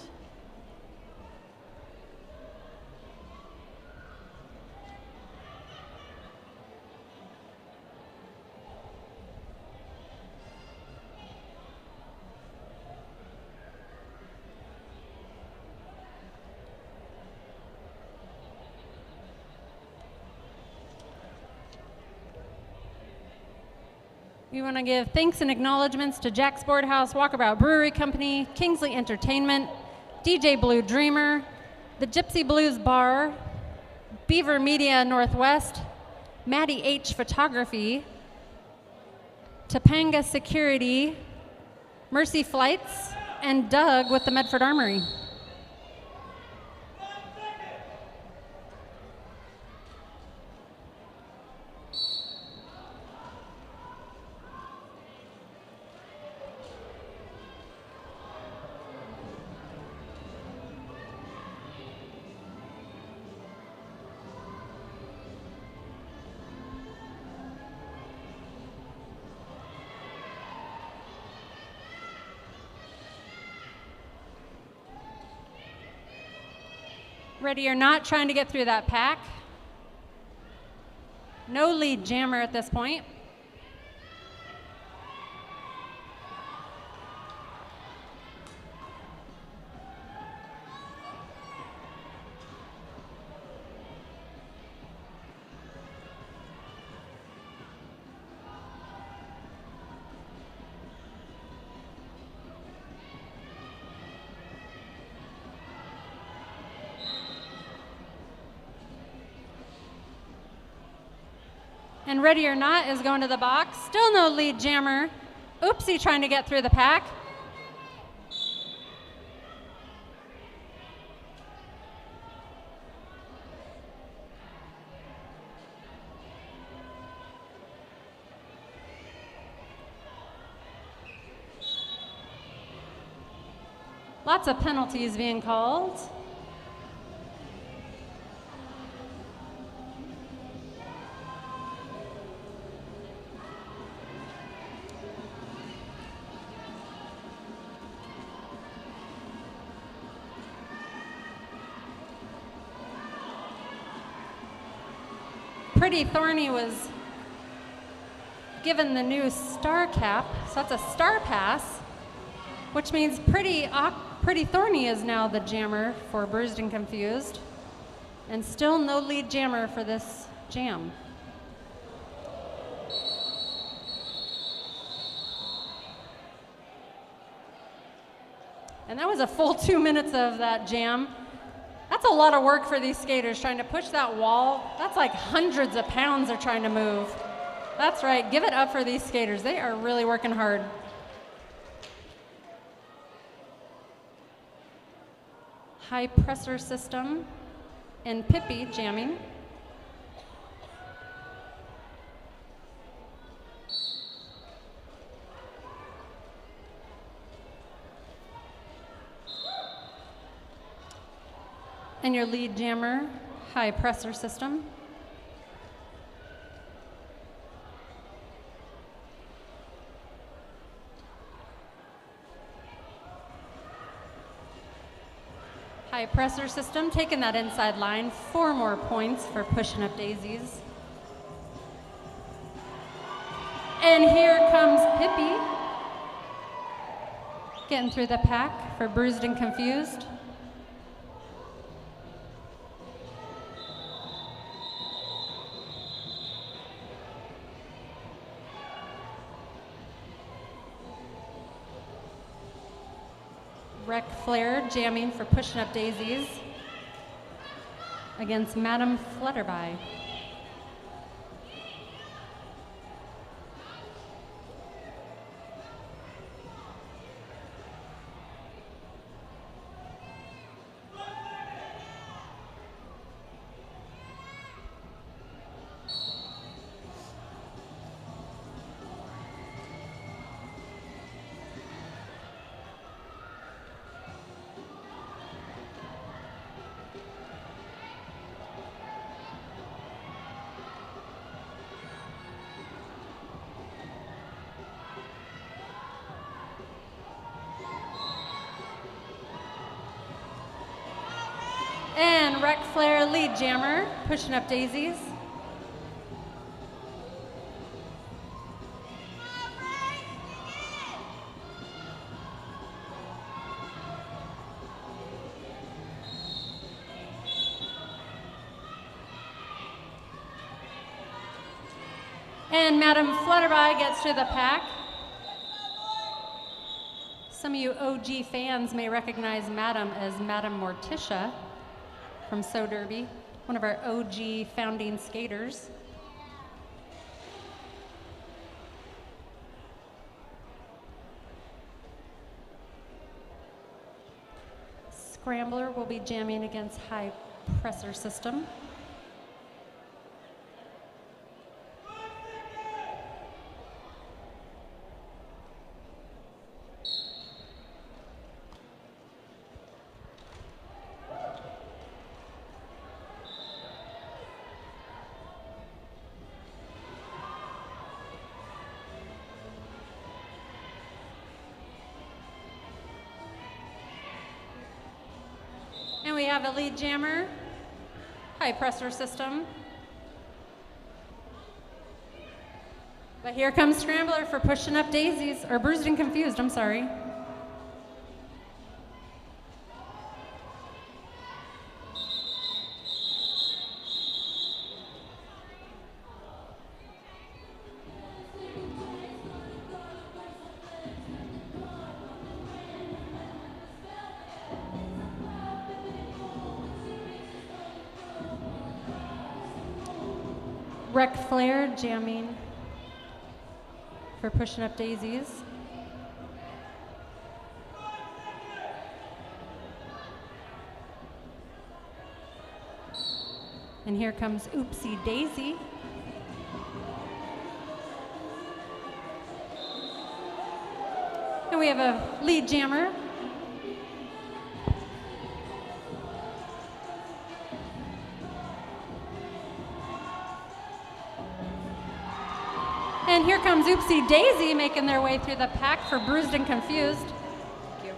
We want to give thanks and acknowledgments to Jack's Boardhouse, Walkabout Brewery Company, Kingsley Entertainment, DJ Blue Dreamer, the Gypsy Blues Bar, Beaver Media Northwest, Maddie H Photography, Topanga Security, Mercy Flights, and Doug with the Medford Armory. Ready or Not, trying to get through that pack. No lead jammer at this point. And Ready or Not is going to the box. Still no lead jammer. Oopsie trying to get through the pack. Lots of penalties being called. Pretty Thorny was given the new star cap, so that's a star pass, which means Pretty Thorny is now the jammer for Bruised and Confused, and still no lead jammer for this jam. And that was a full 2 minutes of that jam. That's a lot of work for these skaters trying to push that wall. That's like hundreds of pounds they're trying to move. That's right, give it up for these skaters. They are really working hard. High Pressure System and Pippi jamming. And your lead jammer, High Pressure System. High Pressure System taking that inside line. 4 more points for Pushing Up Daisies. And here comes Pippi getting through the pack for Bruised and Confused. Wreck Flair jamming for Pushing Up Daisies. against Madam Flutterby. And Rec Flair lead jammer, pushing up daisies. And Madam Flutterby gets to the pack. Some of you OG fans may recognize Madam as Madam Morticia from So Derby, one of our OG founding skaters. Scrambler will be jamming against High Presser System. And we have a lead jammer, High Presser System. But here comes Scrambler for pushing up daisies, or Bruised and Confused, I'm sorry. Rec Flair jamming for pushing up daisies. And here comes Oopsie Daisy. And we have a lead jammer. And here comes Oopsie Daisy making their way through the pack for Bruised and Confused. Thank you.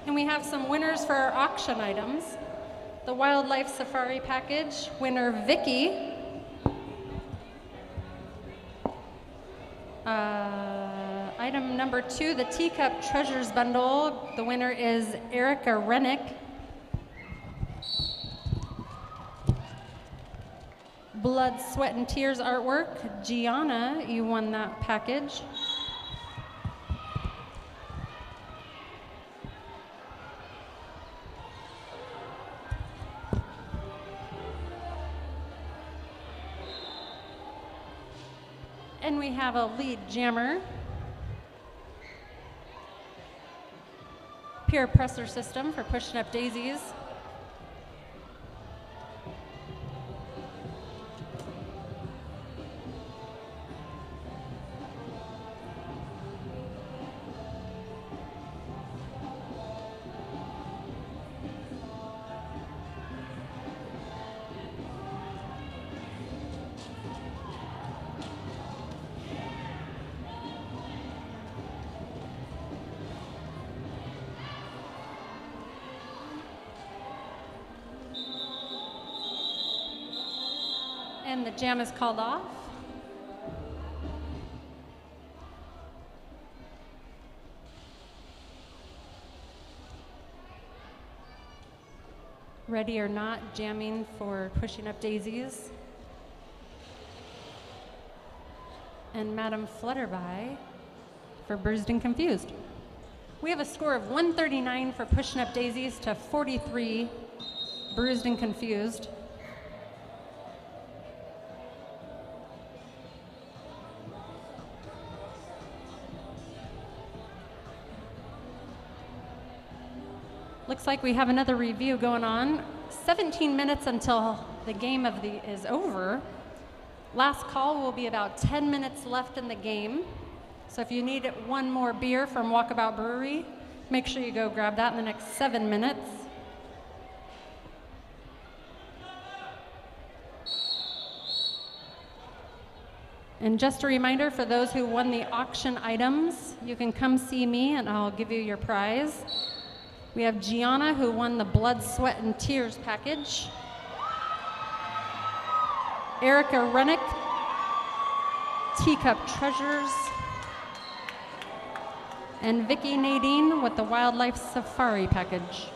And we have some winners for our auction items. The Wildlife Safari Package, winner Vicky. Item number 2, the Teacup Treasures Bundle. The winner is Erica Rennick. Blood, Sweat, and Tears artwork. Gianna, you won that package. And we have a lead jammer. Pure Presser System for pushing up daisies. And the jam is called off. Ready or Not jamming for Pushing Up Daisies. And Madam Flutterby for Bruised and Confused. We have a score of 139 for Pushing Up Daisies to 43 Bruised and Confused. Looks like we have another review going on. 17 minutes until the game is over. Last call will be about 10 minutes left in the game. So if you need one more beer from Walkabout Brewery, make sure you go grab that in the next 7 minutes. And just a reminder for those who won the auction items, you can come see me and I'll give you your prize. We have Gianna, who won the Blood, Sweat, and Tears package. Erica Rennick, Teacup Treasures. And Vicky Nadine with the Wildlife Safari package.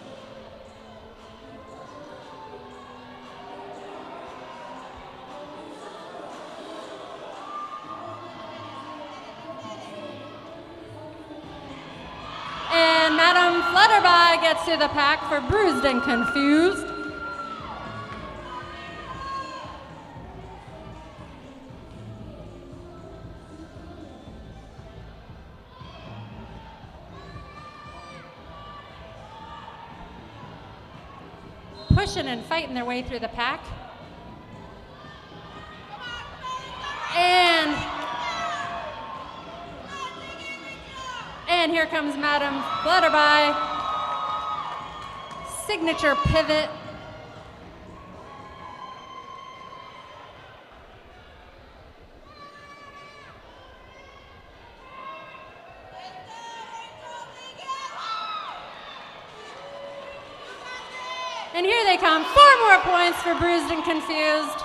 And Madam Flutterby gets to the pack for Bruised and Confused. Pushing and fighting their way through the pack. And here comes Madam Flutterby. Signature pivot. And here they come, 4 more points for Bruised and Confused.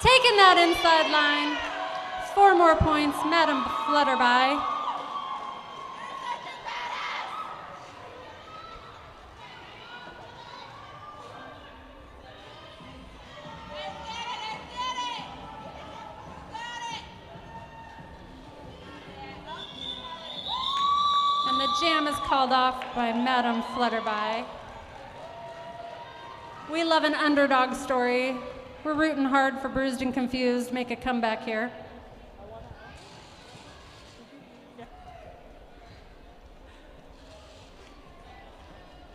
Taking that inside line, 4 more points, Madam Flutterby. And the jam is called off by Madam Flutterby. We love an underdog story. We're rooting hard for Bruised and Confused. Make a comeback here.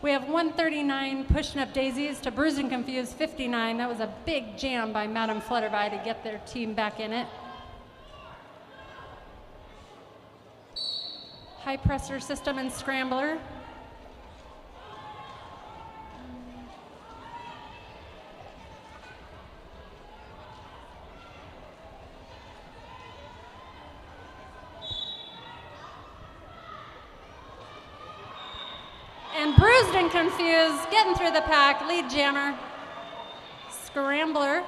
We have 139 Pushing Up Daisies to Bruised and Confused 59. That was a big jam by Madam Flutterby to get their team back in it. High Presser System and Scrambler. And Bruised and Confused, getting through the pack, lead jammer, Scrambler.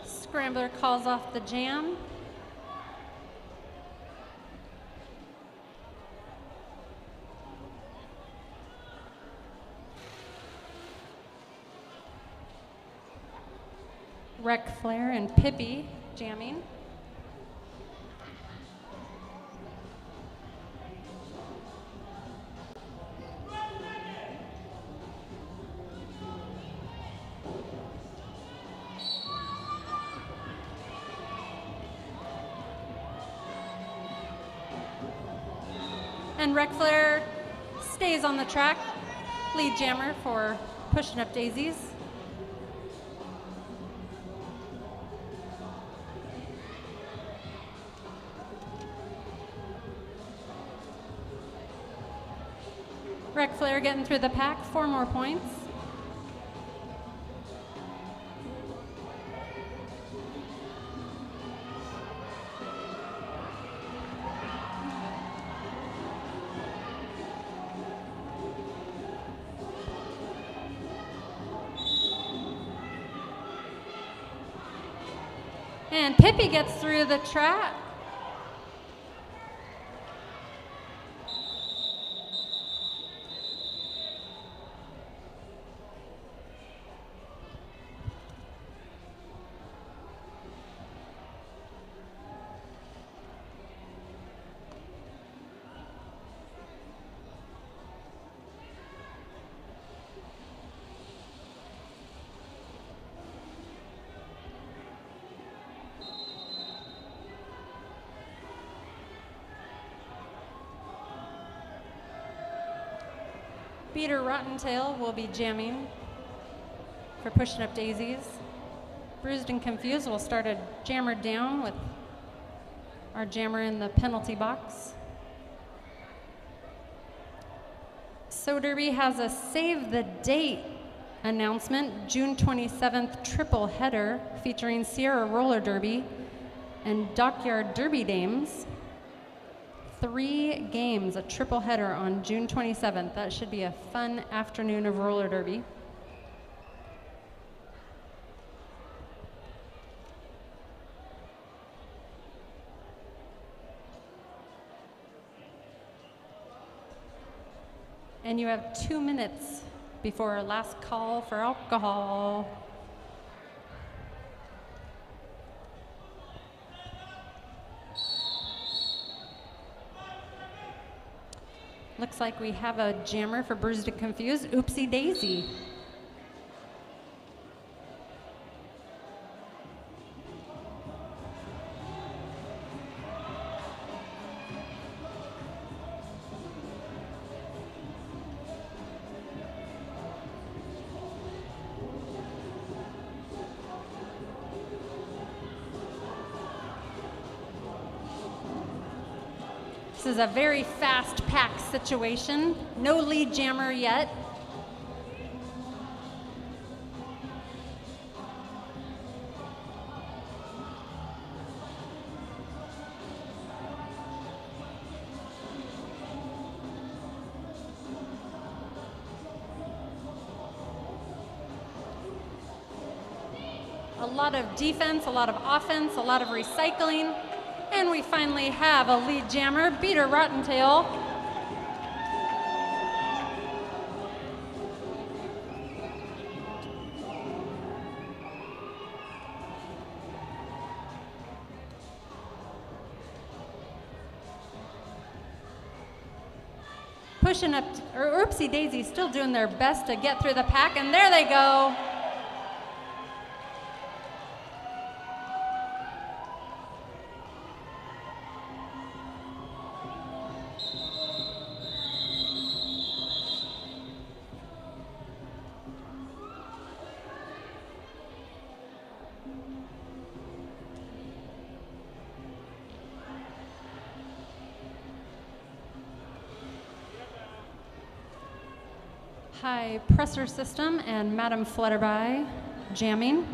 Scrambler calls off the jam. Wreck Flare and Pippi jamming. And Wreck Flare stays on the track, lead jammer for Pushing Up Daisies. Ric Flair getting through the pack, 4 more points. And Pippi gets through the trap. Peter Rottentail will be jamming for pushing up daisies. Bruised and Confused will start a jammer down with our jammer in the penalty box. So Derby has a save the date announcement, June 27th triple header featuring Sierra Roller Derby and Dockyard Derby Dames. 3 games, a triple header on June 27th. That should be a fun afternoon of roller derby. And you have 2 minutes before our last call for alcohol. Looks like we have a jammer for Bruised and Confused, Oopsie Daisy. This is a very fast pack situation. No lead jammer yet. A lot of defense, a lot of offense, a lot of recycling. And we finally have a lead jammer, Peter Rottentail. Pushing up, or Oopsie Daisy still doing their best to get through the pack, and there they go. High presser system and Madam Flutterby jamming.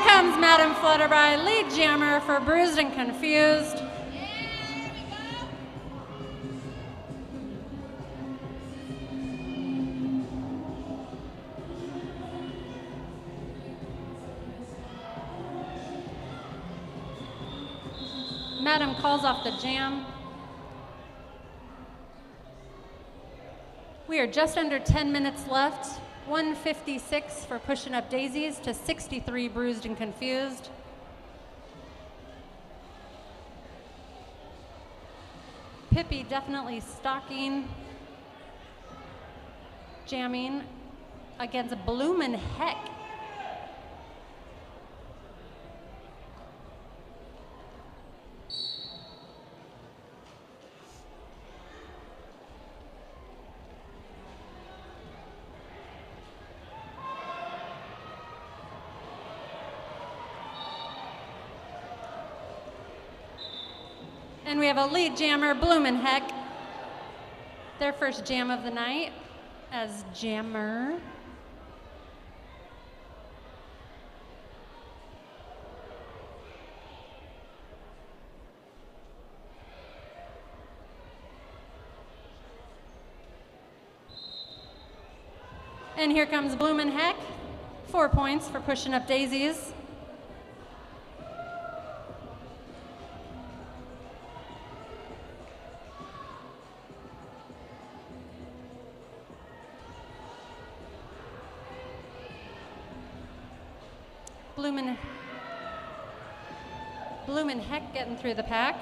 Comes Madam Flutterby, lead jammer for Bruised and Confused. Madam calls off the jam. We are just under 10 minutes left. 156 for Pushing Up Daisies to 63 Bruised and Confused. Pippi definitely stalking, jamming against Bloomin' Heck. And we have a lead jammer, Bloomin' Heck. Their first jam of the night as jammer. And here comes Bloomin' Heck. 4 points for pushing up daisies. Bloomin' Heck getting through the pack.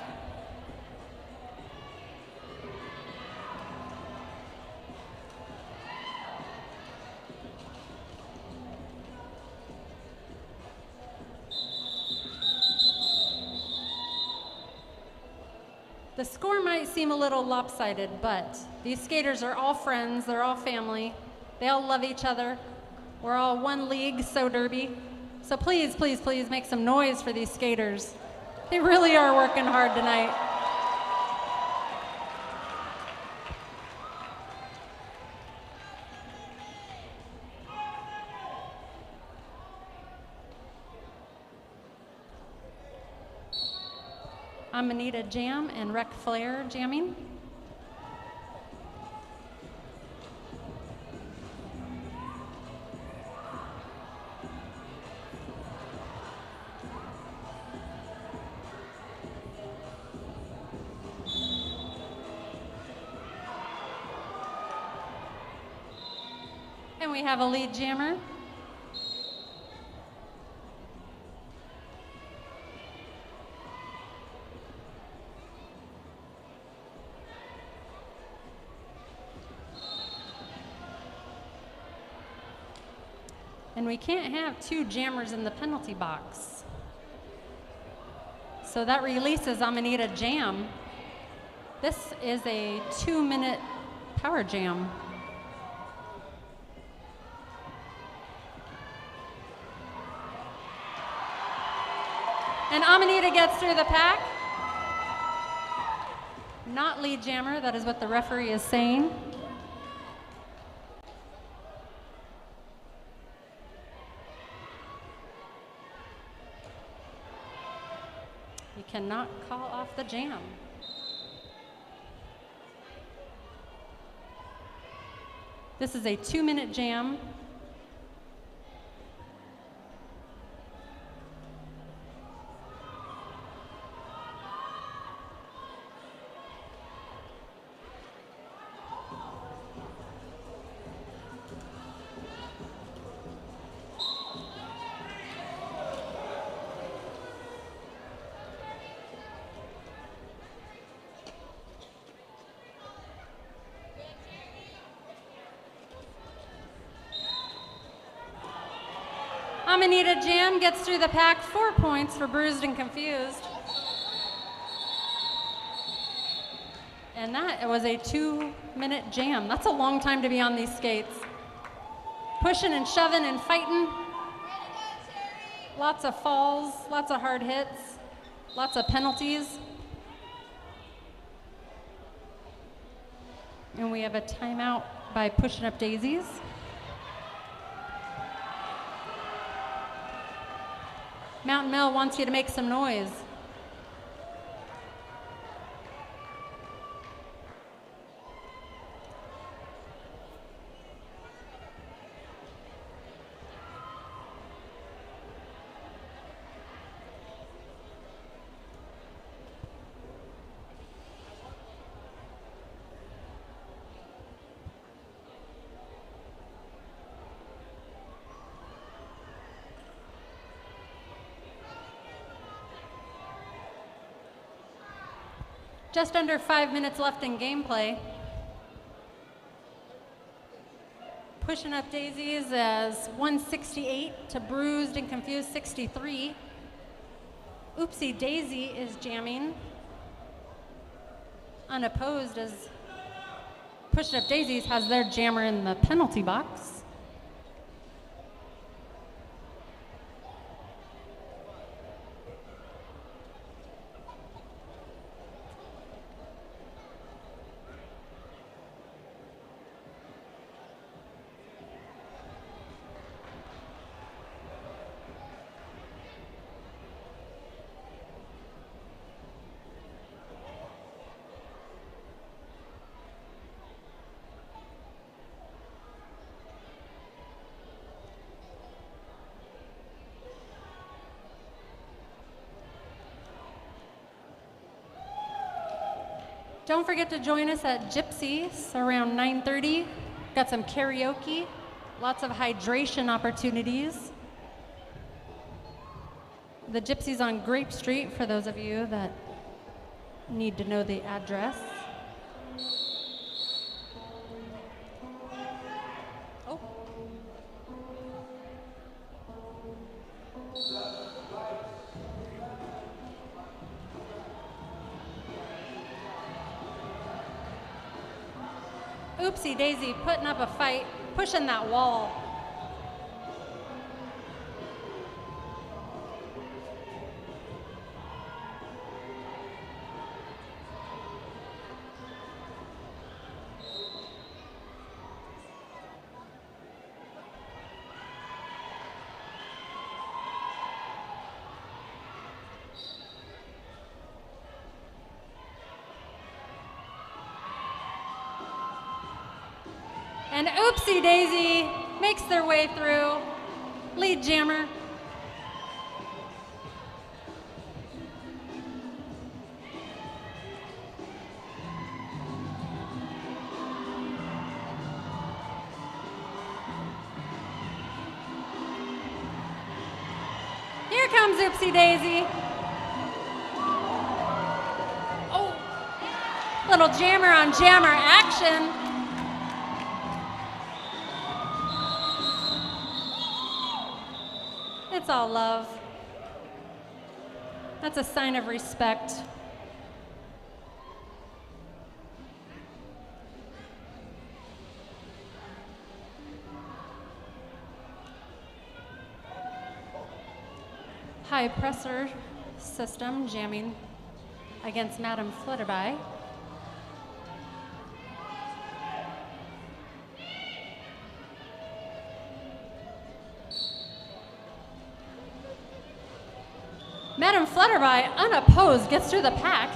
The score might seem a little lopsided, but these skaters are all friends, they're all family, they all love each other. We're all one league, So Derby. So please, please, please make some noise for these skaters. They really are working hard tonight. Amanita Jam and Rec Flair jamming. And we have a lead jammer. And we can't have two jammers in the penalty box. So that releases Amanita Jam. This is a 2-minute power jam. And Amanita gets through the pack. Not lead jammer, that is what the referee is saying. You cannot call off the jam. This is a 2-minute jam. Amanita Jam gets through the pack, 4 points for Bruised and Confused. And that was a 2-minute jam. That's a long time to be on these skates. Pushing and shoving and fighting. Lots of falls, lots of hard hits, lots of penalties. And we have a timeout by Pushing Up Daisies. Mountain Mill wants you to make some noise. Just under 5 minutes left in gameplay. Pushing Up Daisies as 168 to Bruised and Confused 63. Oopsie Daisy is jamming unopposed as Pushing Up Daisies has their jammer in the penalty box. Don't forget to join us at Gypsy's around 9:30. Got some karaoke, lots of hydration opportunities. The Gypsy's on Grape Street for those of you that need to know the address. Oh. Oopsie Daisy putting up a fight, pushing that wall. And Oopsie Daisy makes their way through. Lead jammer. Here comes Oopsie Daisy. Oh, little jammer on jammer action. It's all love. That's a sign of respect. High pressure system jamming against Madam Flutterby. Madam Flutterby, unopposed, gets through the pack.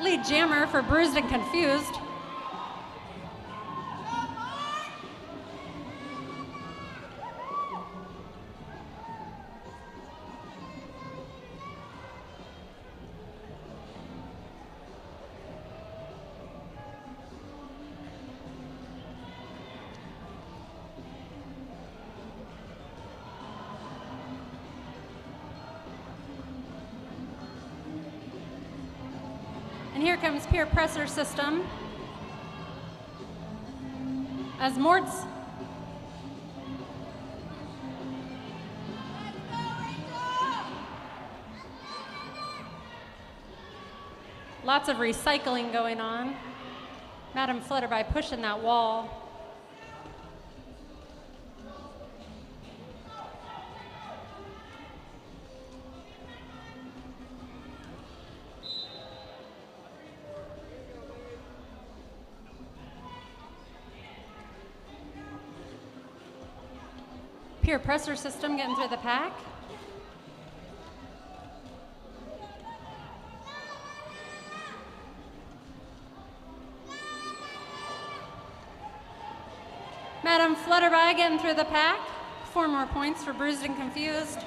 Lead jammer for Bruised and Confused. And here comes Peer Pressure System as Mort's lots of recycling going on. Madam Flutterby pushing that wall. Peer Pressure System getting through the pack. Madam Flutterby getting through the pack. 4 more points for Bruised and Confused.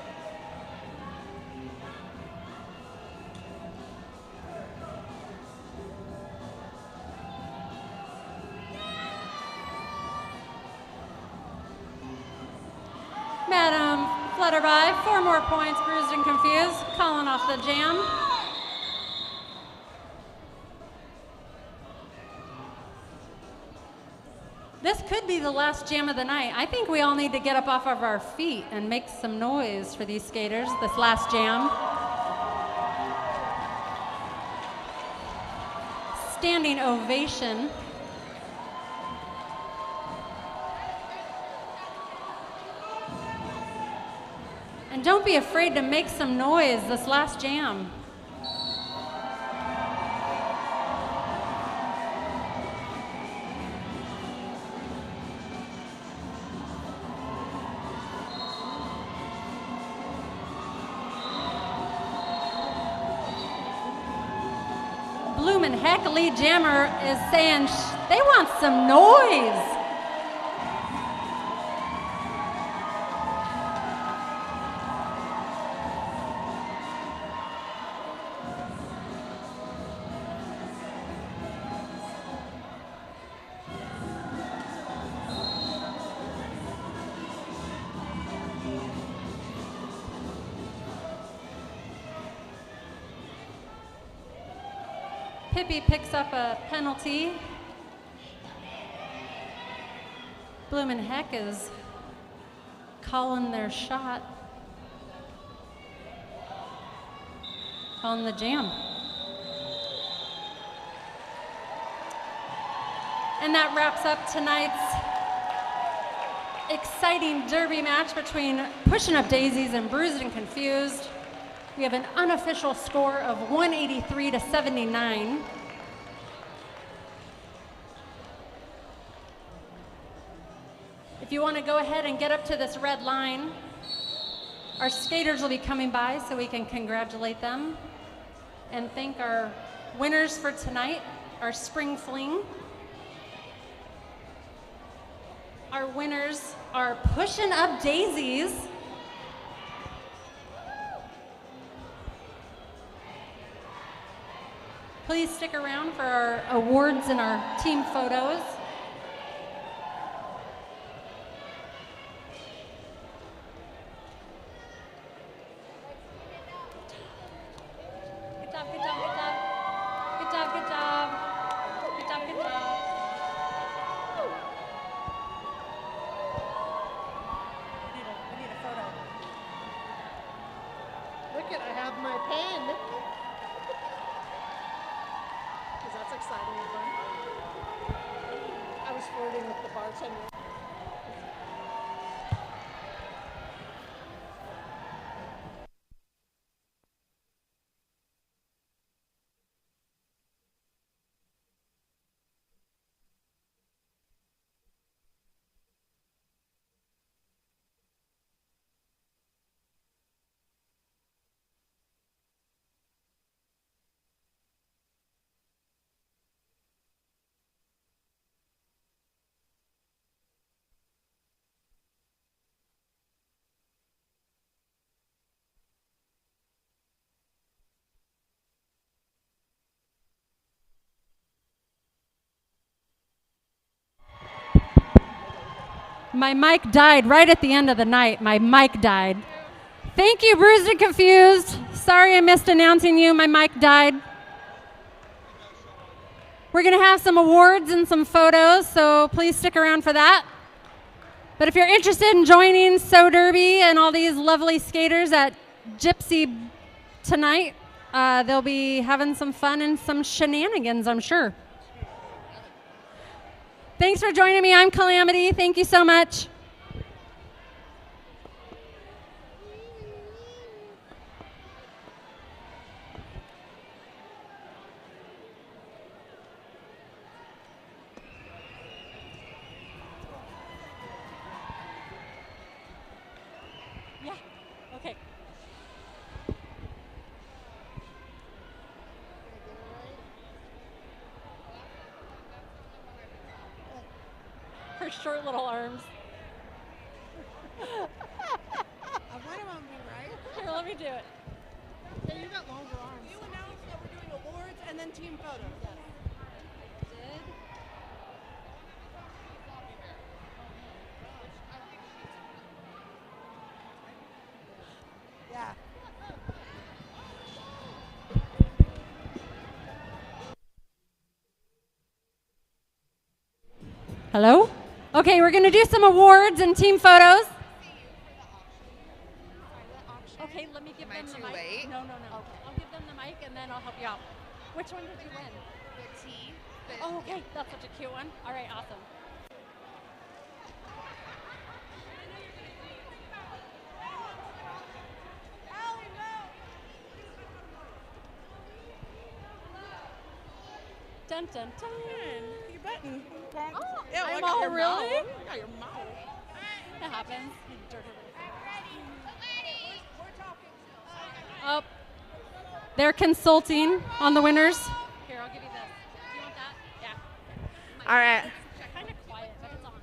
Madam Flutterby, 4 more points, Bruised and Confused, calling off the jam. be the last jam of the night. I think we all need to get up off of our feet and make some noise for these skaters, this last jam. Standing ovation. And don't be afraid to make some noise this last jam. Bloomin' heck, lead jammer is saying they want some noise. Pippi picks up a penalty. Bloomin' heck is calling their shot on the jam. And that wraps up tonight's exciting derby match between Pushing Up Daisies and Bruised and Confused. We have an unofficial score of 183 to 79. If you want to go ahead and get up to this red line, our skaters will be coming by so we can congratulate them and thank our winners for tonight, our spring fling. Our winners are Pushing Up Daisies. Please stick around for our awards and our team photos. Good job, good job, good job. Good job, good job. Good job, good job. We need a photo. Look it, I have my pen. Because that's exciting and fun. I was flirting with the bartender. My mic died right at the end of the night. My mic died. Thank you, Bruised and Confused. Sorry I missed announcing you. My mic died. We're going to have some awards and some photos, so please stick around for that. But if you're interested in joining So Derby and all these lovely skaters at Gypsy tonight, they'll be having some fun and some shenanigans, I'm sure. Thanks for joining me. I'm Calamity. Thank you so much. Yeah, okay. Her short little arms. I might have be right. Here, let me do it. Yeah, you got longer arms. You announced that we're doing awards and then team photos. Yeah. Hello? Okay, we're gonna do some awards and team photos. Okay, let me give them the mic. late? No. I'll give them the mic and then I'll help you out. Which one did you win? The tea. Oh, okay, that's such a cute one. All right, awesome. Dun dun dun. You button. Oh, Yeah, I'm I got all your really? mouth. I got your mouth. That happens. Oh, they're consulting on the winners. Here, I'll give you this. Do you want that? Yeah. All right. It's kind of quiet, but it's on.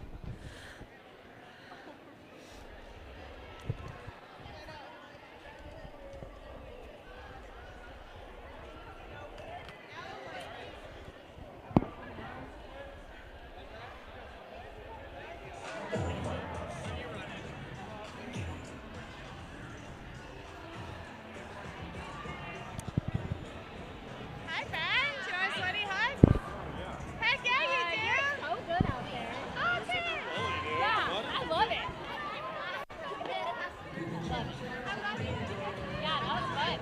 Hi, friends. You want a sweaty hug? Heck yeah, you do. So good out there. Oh, thanks. Yeah, I love it. Yeah, that was fun.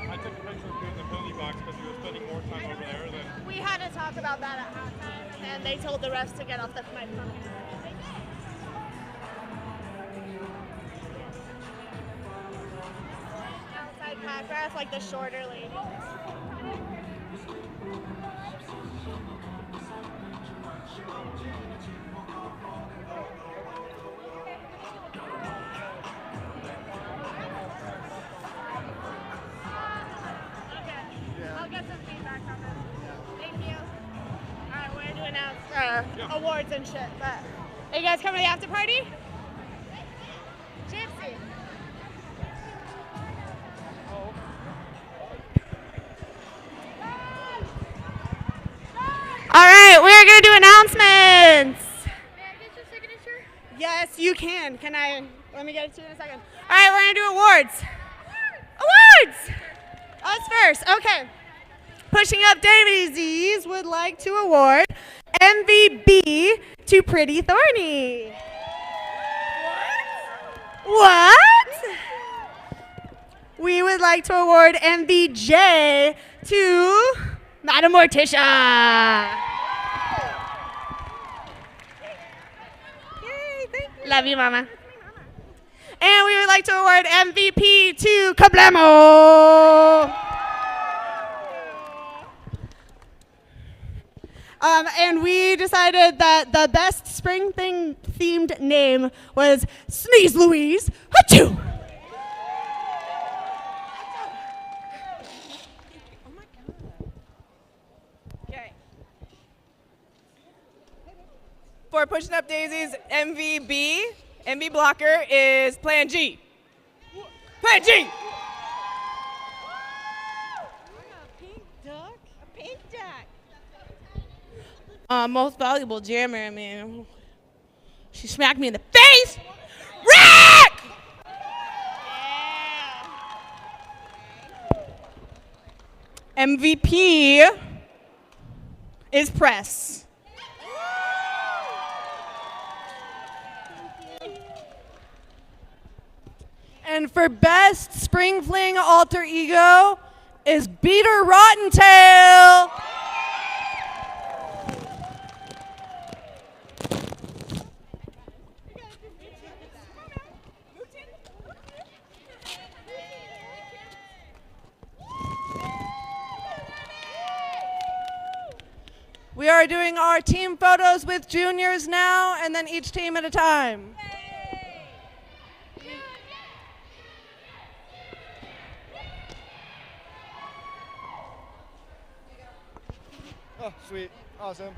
I took a picture of you in the penalty box because you were spending more time over there than. We had to talk about that at halftime, and they told the refs to get off the microphone. Outside pack ref, like the shorter lady. Okay, I'll get some feedback from them. Thank you. All right, we're going to announce awards and shit, but are you guys coming to the after party? Gypsy. All right, we're going to do announcements. May I get your signature? Yes, you can. Let me get it to you in a second. All right, we're going to do awards. Awards! Us first, okay. Pushing Up Daisies would like to award MVP to Pretty Thorny. What? We would like to award MVJ to Madam Morticia. Yay, thank you. Love you, Mama. And we would like to award MVP to Kablamo. And we decided that the best spring themed name was Sneeze Louise. Achoo! Okay. For Pushing Up Daisies MV blocker is Plan G. Plan G! Most valuable jammer, I mean, she smacked me in the face. Rick! MVP is Press. And for best spring fling alter ego is Beater Rottentail. We are doing our team photos with juniors now, and then each team at a time. Oh, sweet. Awesome.